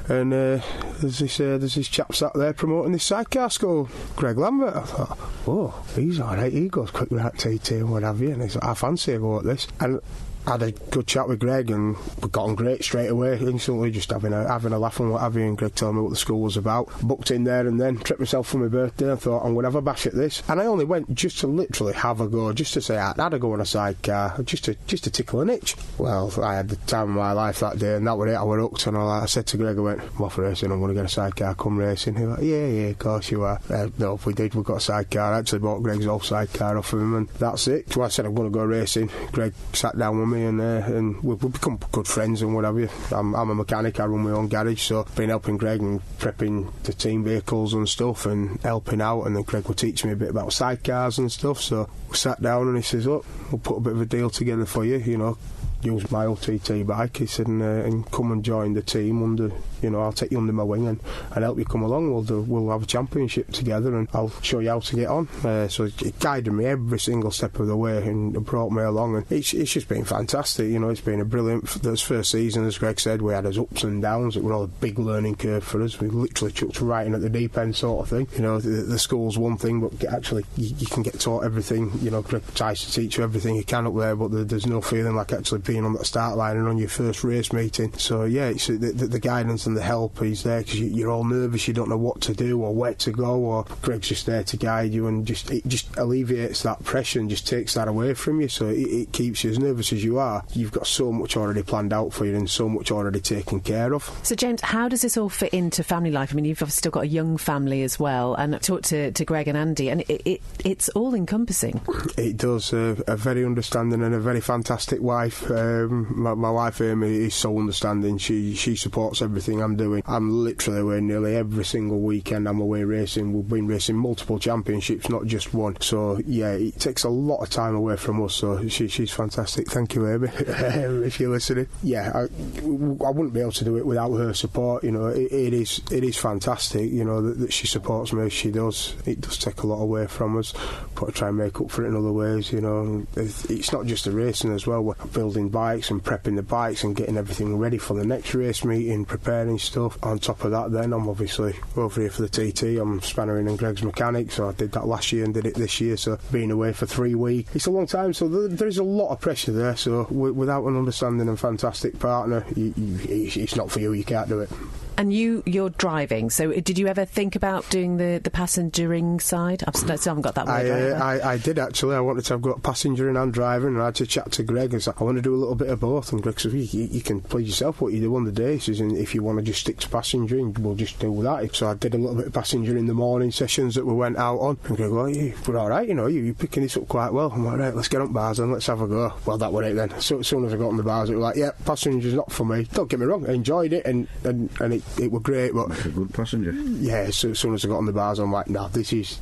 and there's this chap sat there promoting this sidecar school, Greg Lambert. I thought, oh, he's alright, he goes quick with that TT and what have you, and he's like, I fancy a go at this. And I had a good chat with Greg, and we got on great straight away, instantly, just having a laugh and what have you, and Greg told me what the school was about. Booked in there and then tripped myself for my birthday and thought, I'm going to have a bash at this. And I only went just to literally have a go, just to say I had a go on a sidecar, just to tickle an itch. Well, I had the time of my life that day, and that was it. I was hooked, and I said to Greg, I went, I'm off racing, I'm going to get a sidecar, come racing. He went, yeah, of course you are. No, we got a sidecar. I actually bought Greg's old sidecar off of him, and that's it. So I said I'm going to go racing. Greg sat down with me, and we've become good friends and what have you. I'm a mechanic, I run my own garage, so I've been helping Greg and prepping the team vehicles and stuff and helping out, and then Greg will teach me a bit about sidecars and stuff. So we sat down and he says, look, we'll put a bit of a deal together for you, you know, use my old TT bike, he said, and come and join the team under, you know, I'll take you under my wing and help you come along. We'll have a championship together, and I'll show you how to get on. So it guided me every single step of the way and brought me along, and it's just been fantastic. You know, it's been a brilliant first season, as Greg said. We had us ups and downs. It was all a big learning curve for us. We literally chucked right in at the deep end, sort of thing. You know, the school's one thing, but actually you can get taught everything. You know, Greg tries to teach you everything you can up there, but there's no feeling like actually being on that start line and on your first race meeting. So yeah, it's the guidance and the help is there, because you're all nervous, you don't know what to do or where to go, or Greg's just there to guide you, and it just alleviates that pressure and just takes that away from you. So it keeps you as nervous as you are. You've got so much already planned out for you and so much already taken care of. So James, how does this all fit into family life? I mean, you've obviously still got a young family as well, and I've talked to Greg and Andy, and it's all encompassing. It does. A very understanding and a very fantastic wife. My wife Amy is so understanding. She supports everything I'm doing. I'm literally away nearly every single weekend. I'm away racing. We've been racing multiple championships, not just one. So yeah, it takes a lot of time away from us. So she's fantastic. Thank you, Amy, if you're listening. Yeah, I wouldn't be able to do it without her support. You know, it is fantastic. You know that she supports me. She does. It does take a lot away from us, but I try and make up for it in other ways. You know, it's not just the racing as well. We're building building bikes and prepping the bikes and getting everything ready for the next race meeting, preparing stuff. On top of that, then I'm obviously over here for the TT. I'm spannering and Greg's mechanic, so I did that last year and did it this year, so being away for 3 weeks, it's a long time, so there is a lot of pressure there. So without an understanding and fantastic partner, it's not for you, you can't do it. And you're driving, so did you ever think about doing the passengering side? I still haven't got that word right. I did actually. I wanted to have got passengering and driving, and I had to chat to Greg and say, I want to do a little bit of both. And Greg said, you can please yourself what you do on the days, and if you want to just stick to passengering, we'll just do that. So I did a little bit of passenger in the morning sessions that we went out on. And Greg, well, we're all right, you're picking this up quite well. I'm like, right, let's get on bars and let's have a go. Well, that was it then. So as soon as I got on the bars, it was like, yeah, passenger's not for me. Don't get me wrong, I enjoyed it, and it was great, but that's a good passenger. Yeah, so as soon as I got on the bars, I'm like, no, this is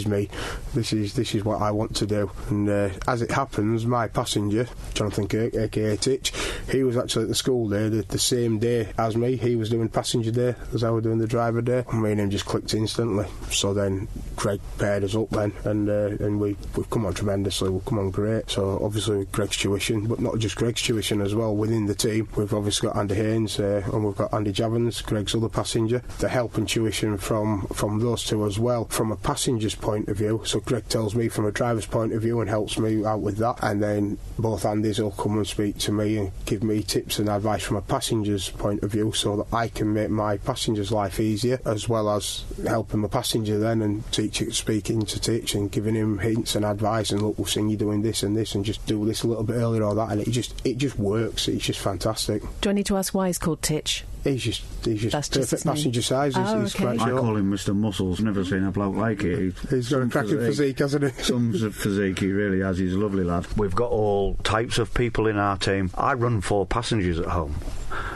me. This is what I want to do. And as it happens, my passenger, Jonathan Kirk, aka Titch, he was actually at the school day the same day as me. He was doing passenger day as I was doing the driver day, and me and him just clicked instantly. So then Greg paired us up then, and we've come on tremendously. We've come on great. So obviously Greg's tuition, but not just Greg's tuition as well. Within the team, we've obviously got Andy Haynes, and we've got Andy Javins, Greg's other passenger. The help and tuition from those two as well, from a passenger's point of view. So Greg tells me from a driver's point of view and helps me out with that, and then both Andys will come and speak to me and give me tips and advice from a passenger's point of view, so that I can make my passenger's life easier, as well as helping my passenger then and speaking to Titch and giving him hints and advice, and look, we'll see you doing this and this, and just do this a little bit earlier or that, and it just works. It's just fantastic. Do I need to ask why he's called Titch? He's just perfect passenger size. He's okay. I call him Mr. Muscles. Never seen a bloke like it. He's got a cracking physique, hasn't he? Some physique he really has. He's a lovely lad. We've got all types of people in our team. I run 4 passengers at home.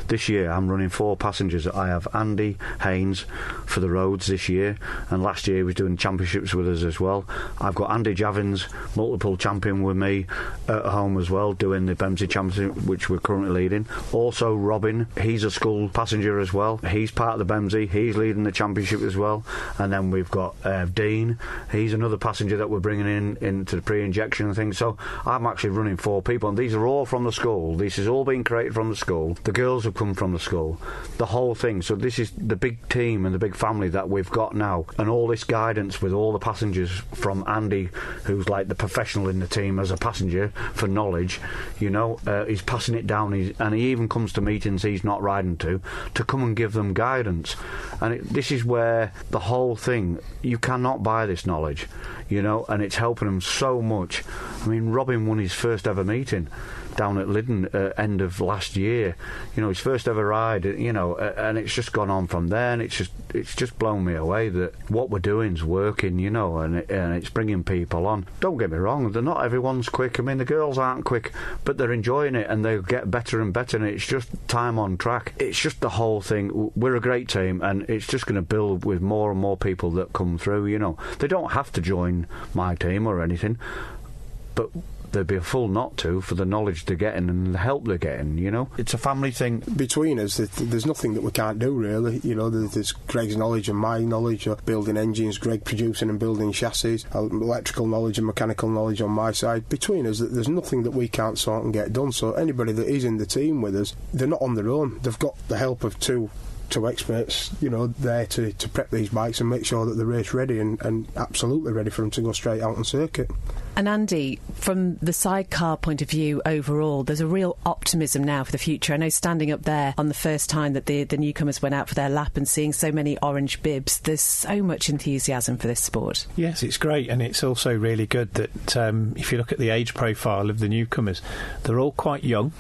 This year I'm running 4 passengers. I have Andy Haynes for the roads this year, and last year he was doing championships with us as well. I've got Andy Javins, multiple champion with me at home as well, doing the Bemsey Championship, which we're currently leading. Also Robin, he's a school passenger as well. He's part of the Bemsey, he's leading the championship as well. And then we've got Dean, he's another passenger that we're bringing into the pre-injection and things. So I'm actually running 4 people, and these are all from the school. This is all being created from the school. The girls have come from the school, the whole thing. So this is the big team and the big family that we've got now, and all this guidance with all the passengers from Andy, who's like the professional in the team as a passenger for knowledge, he's passing it down, and he even comes to meetings he's not riding to come and give them guidance. And this is where the whole thing, you cannot buy this knowledge, and it's helping him so much. I mean, Robin won his first ever meeting down at Lyddon end of last year, his first ever ride, and it's just gone on from there, and it's just blown me away that what we're doing's working, and it's bringing people on. Don't get me wrong, not everyone's quick. I mean, the girls aren't quick, but they're enjoying it, and they'll get better and better, and it's just time on track. It's just the whole thing. We're a great team, and it's just going to build with more and more people that come through. They don't have to join my team or anything, but they'd be a fool not to, for the knowledge they're getting and the help they're getting. It's a family thing between us. There's nothing that we can't do, really. There's Greg's knowledge and my knowledge of building engines, Greg producing and building chassis, electrical knowledge and mechanical knowledge on my side. Between us, there's nothing that we can't sort and get done. So anybody that is in the team with us, they're not on their own. They've got the help of two experts, there to prep these bikes and make sure that they're race ready and absolutely ready for them to go straight out on circuit. And Andy, from the sidecar point of view overall, there's a real optimism now for the future. I know standing up there on the first time that the newcomers went out for their lap and seeing so many orange bibs, there's so much enthusiasm for this sport. Yes, it's great, and it's also really good that if you look at the age profile of the newcomers, they're all quite young,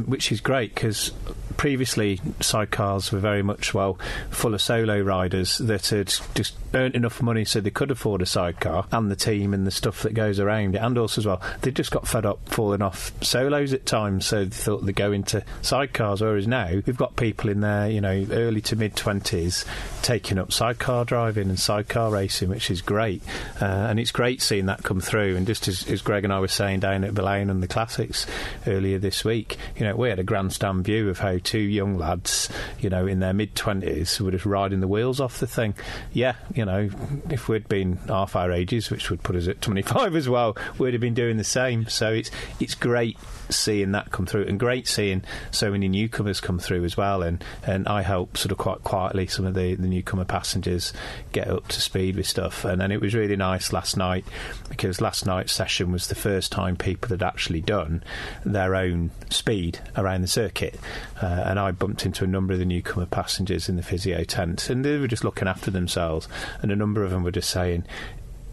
which is great, because previously sidecars were very much, full of solo riders that had just earned enough money so they could afford a sidecar, and the team and the stuff that goes around it, and also they just got fed up falling off solos at times, so they thought they'd go into sidecars. Whereas now we've got people in their early to mid-20s taking up sidecar driving and sidecar racing, which is great, and it's great seeing that come through. And just as Greg and I were saying down at Belaine and the Classics earlier this week, we had a grandstand view of how 2 young lads in their mid-20s were just riding the wheels off the thing. you know, if we'd been half our ages, which would put us at 25 as well, we'd have been doing the same. So it's great seeing that come through, and great seeing so many newcomers come through as well, and I help sort of quite quietly some of the newcomer passengers get up to speed with stuff. And then it was really nice last night, because last night's session was the first time people had actually done their own speed around the circuit, and I bumped into a number of the newcomer passengers in the physio tent, and they were just looking after themselves, and a number of them were just saying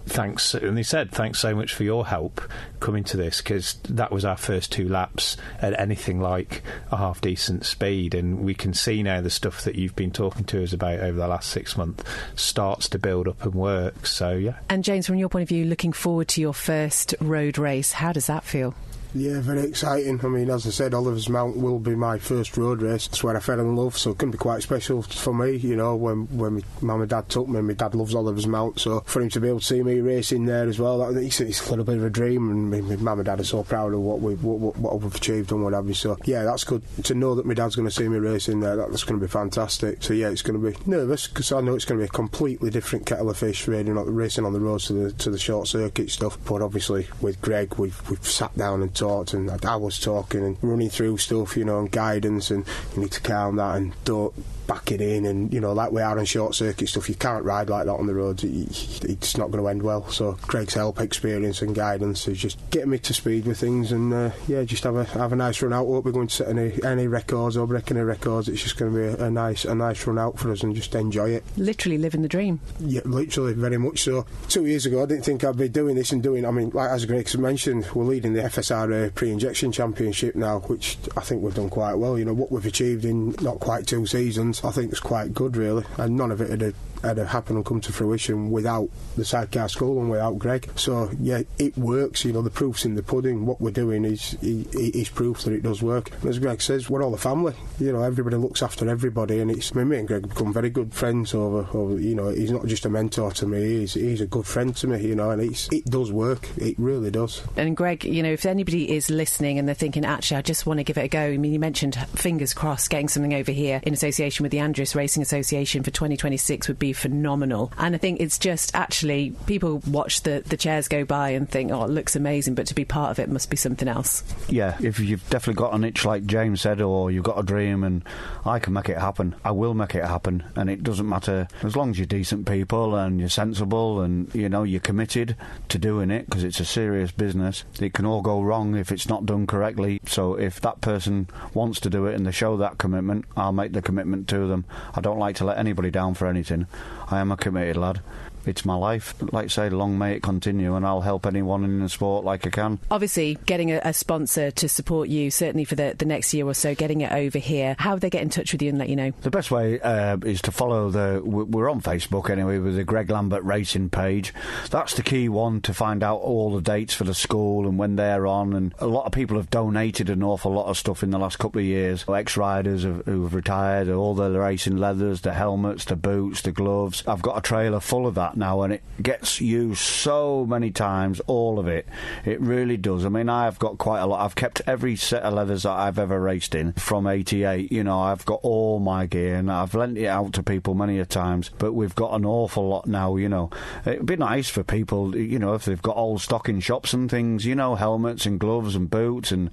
thanks, and they said thanks so much for your help coming to this, because that was our first 2 laps at anything like a half decent speed, and we can see now the stuff that you've been talking to us about over the last 6 months starts to build up and work. So yeah. And James, from your point of view, looking forward to your first road race, how does that feel? Yeah, very exciting. I mean, as I said, Oliver's Mount will be my first road race. That's where I fell in love, so it can be quite special for me, you know, when my mum and dad took me. My dad loves Oliver's Mount, so for him to be able to see me racing there as well, it's a little bit of a dream, and my mum and dad are so proud of what we've achieved and what have you. So yeah, that's good to know that my dad's going to see me racing there. That's going to be fantastic. So yeah, it's going to be nervous, because I know it's going to be a completely different kettle of fish racing on the roads to the short circuit stuff. But obviously with Greg, we've sat down and talked, and I was talking and running through stuff, you know, and guidance, and you need to calm that and don't back it in, and you know, like we are on short circuit stuff, you can't ride like that on the roads. It's not going to end well. So Greg's help, experience and guidance is just getting me to speed with things, and yeah, just have a nice run out. Hope we're going to set any records or break any records. It's just going to be a nice run out for us, and just enjoy it. Literally living the dream. Yeah, literally, very much so. 2 years ago I didn't think I'd be doing this, I mean, like as Greg mentioned, we're leading the FSRA pre-injection championship now, which I think we've done quite well. You know, what we've achieved in not quite 2 seasons, I think it's quite good, really, and none of it had happened and come to fruition without the Sidecar School and without Greg. So yeah, it works. You know, the proof's in the pudding. What we're doing is proof that it does work. And as Greg says, we're all a family. You know, everybody looks after everybody, and it's me and Greg have become very good friends over. You know, he's not just a mentor to me; he's a good friend to me. You know, and it does work. It really does. And Greg, you know, if anybody is listening and they're thinking, actually, I just want to give it a go. I mean, you mentioned, fingers crossed, getting something over here in association with the Andrews Racing Association for 2026 would be phenomenal. And I think it's just, actually, people watch the chairs go by and think, oh, it looks amazing, but to be part of it must be something else. Yeah, if you've definitely got an itch like James said, or you've got a dream and I can make it happen, I will make it happen. And it doesn't matter, as long as you're decent people and you're sensible and, you know, you're committed to doing it, because it's a serious business. It can all go wrong if it's not done correctly. So if that person wants to do it and they show that commitment, I'll make the commitment to them. I don't like to let anybody down for anything. I am a committed lad. It's my life. Like I say, long may it continue, and I'll help anyone in the sport like I can. Obviously, getting a sponsor to support you, certainly for the next year or so, getting it over here, how would they get in touch with you and let you know? The best way is to follow we're on Facebook anyway, with the Greg Lambert Racing page. That's the key one to find out all the dates for the school and when they're on. And a lot of people have donated an awful lot of stuff in the last couple of years. Ex-riders who've retired, all the racing leathers, the helmets, the boots, the gloves. I've got a trailer full of that now, and it gets used so many times, all of it. It really does. I mean, I've got quite a lot. I've kept every set of leathers that I've ever raced in from 88. You know, I've got all my gear, and I've lent it out to people many a times, but we've got an awful lot now, you know. It'd be nice for people, you know, if they've got old stock in shops and things, you know, helmets and gloves and boots, and,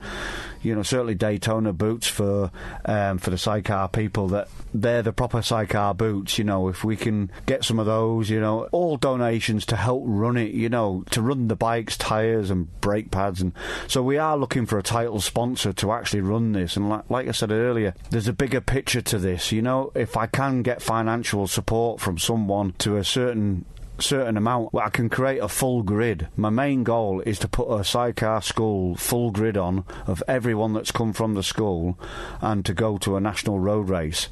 you know, certainly Daytona boots for the Sidecar people, that they're the proper Sidecar boots, you know. If we can get some of those, you know, all donations to help run it, you know, to run the bikes, tyres and brake pads. And so we are looking for a title sponsor to actually run this. And like I said earlier, there's a bigger picture to this, you know. If I can get financial support from someone to a certain amount, I can create a full grid. My main goal is to put a Sidecar School full grid on of everyone that's come from the school, and to go to a national road race.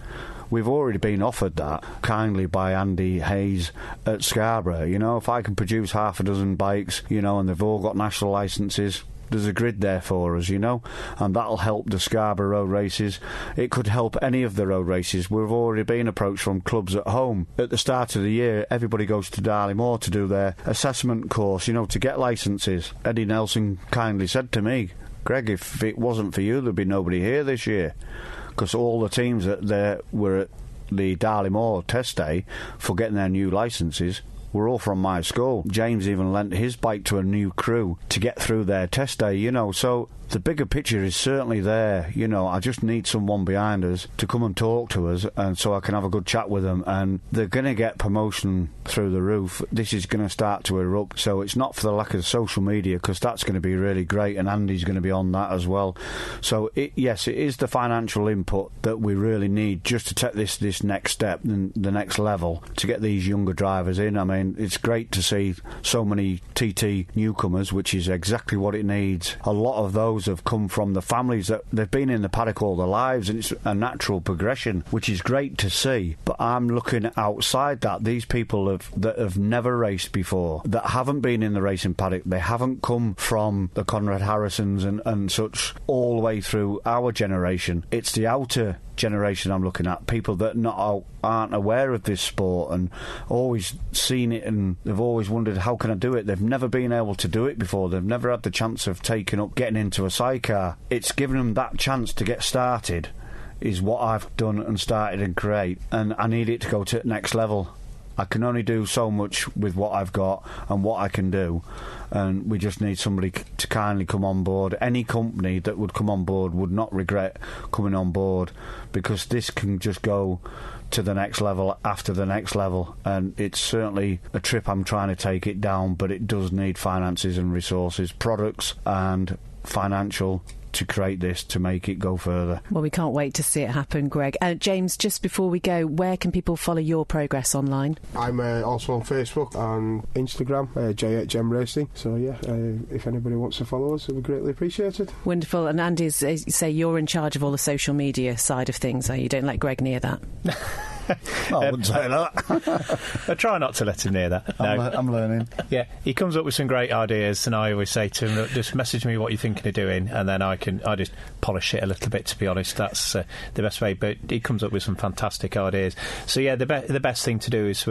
We've already been offered that kindly by Andy Haynes at Scarborough. You know, if I can produce half a dozen bikes, you know, and they've all got national licences, there's a grid there for us, you know, and that'll help the Scarborough road races. It could help any of the road races. We've already been approached from clubs at home. At the start of the year, everybody goes to Darley Moor to do their assessment course, you know, to get licences. Eddie Nelson kindly said to me, Greg, if it wasn't for you, there'd be nobody here this year, because all the teams that there were the Darley Moor test day for getting their new licences were all from my school. James even lent his bike to a new crew to get through their test day, you know, so the bigger picture is certainly there. You know, I just need someone behind us to come and talk to us, and so I can have a good chat with them, and they're going to get promotion through the roof. This is going to start to erupt, so it's not for the lack of social media, because that's going to be really great, and Andy's going to be on that as well. So yes, it is the financial input that we really need just to take this next step, the next level, to get these younger drivers in. I mean, it's great to see so many TT newcomers, which is exactly what it needs. A lot of those have come from the families that they've been in the paddock all their lives, and it's a natural progression, which is great to see. But I'm looking outside that. These people that have never raced before, that haven't been in the racing paddock, they haven't come from the Conrad Harrisons and such all the way through our generation. It's the outer generation I'm looking at, people that aren't aware of this sport and always seen it, and they've always wondered, how can I do it? They've never been able to do it before. They've never had the chance of getting into a sidecar. It's given them that chance to get started, is what I've done and started and create, and I need it to go to the next level. I can only do so much with what I've got and what I can do, and we just need somebody to kindly come on board. Any company that would come on board would not regret coming on board, because this can just go to the next level after the next level, and it's certainly a trip I'm trying to take it down, but it does need finances and resources, products and financial, to create this, to make it go further. Well, we can't wait to see it happen, Greg. James, just before we go, where can people follow your progress online? I'm also on Facebook and Instagram, JHM Racing. So yeah, if anybody wants to follow us, it would be greatly appreciated. Wonderful. And Andy, say you're in charge of all the social media side of things, so you don't let Greg near that. I wouldn't say that. I try not to let him near that. No. I'm learning. Yeah, he comes up with some great ideas, and I always say to him, look, just message me what you're thinking of doing, and then I just polish it a little bit, to be honest. That's the best way, but he comes up with some fantastic ideas. So yeah, the best thing to do is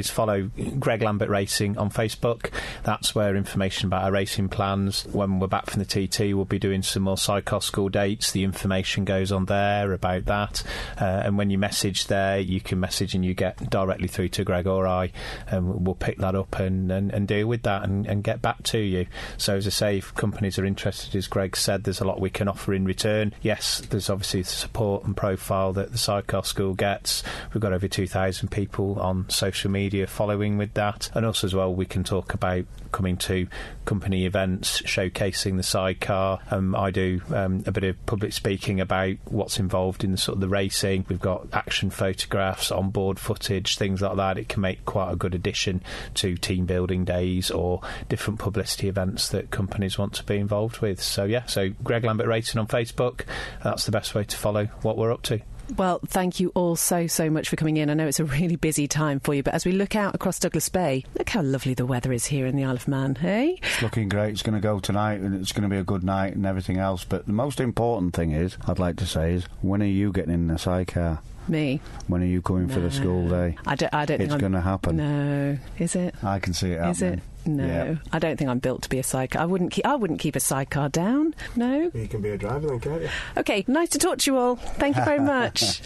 follow Greg Lambert Racing on Facebook. That's where information about our racing plans. When we're back from the TT, we'll be doing some more Sidecar school dates. The information goes on there about that, and when you message there, you can message and you get directly through to Greg or I, and we'll pick that up and deal with that and get back to you. So as I say, if companies are interested, as Greg said, there's a lot we can offer in return. Yes, there's obviously the support and profile that the Sidecar School gets. We've got over 2,000 people on social media following with that, and also as well, we can talk about coming to company events showcasing the sidecar. I do a bit of public speaking about what's involved in the sort of the racing. We've got action photographs, onboard footage, things like that. It can make quite a good addition to team building days or different publicity events that companies want to be involved with. So yeah, so Greg Lambert Racing on Facebook, that's the best way to follow what we're up to. Well, thank you all so much for coming in. I know it's a really busy time for you, but as we look out across Douglas Bay, look how lovely the weather is here in the Isle of Man, hey? It's looking great. It's going to go tonight, and it's going to be a good night and everything else. But the most important thing is, I'd like to say, is when are you getting in the sidecar? Me? When are you coming for the school day? I don't think it's going to happen. No. Is it? I can see it happening. Is it? No, yeah. I don't think I'm built to be a sidecar. I wouldn't keep a sidecar down. No. You can be a driver then, can't you? Okay, nice to talk to you all. Thank you very much.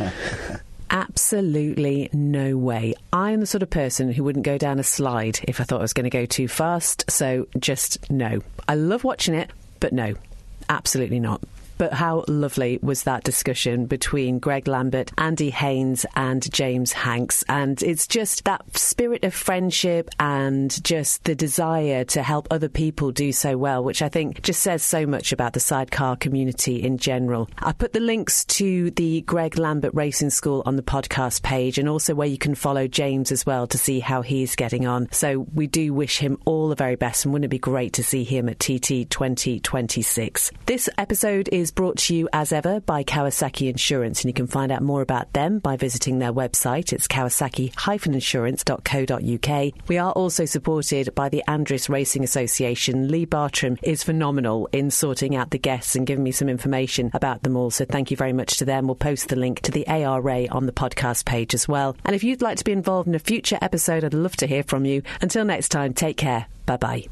Absolutely no way. I am the sort of person who wouldn't go down a slide if I thought I was going to go too fast. So just no. I love watching it, but no, absolutely not. But how lovely was that discussion between Greg Lambert, Andy Haynes and James Hanks. And it's just that spirit of friendship and just the desire to help other people do so well, which I think just says so much about the sidecar community in general. I put the links to the Greg Lambert Racing School on the podcast page, and also where you can follow James as well to see how he's getting on. So we do wish him all the very best, and wouldn't it be great to see him at TT 2026. This episode is brought to you as ever by Kawasaki Insurance, and you can find out more about them by visiting their website. It's kawasaki-insurance.co.uk. We are also supported by the Andris Racing Association. Lee Bartram is phenomenal in sorting out the guests and giving me some information about them all, so thank you very much to them. We'll post the link to the ARA on the podcast page as well. And if you'd like to be involved in a future episode, I'd love to hear from you. Until next time, take care. Bye-bye.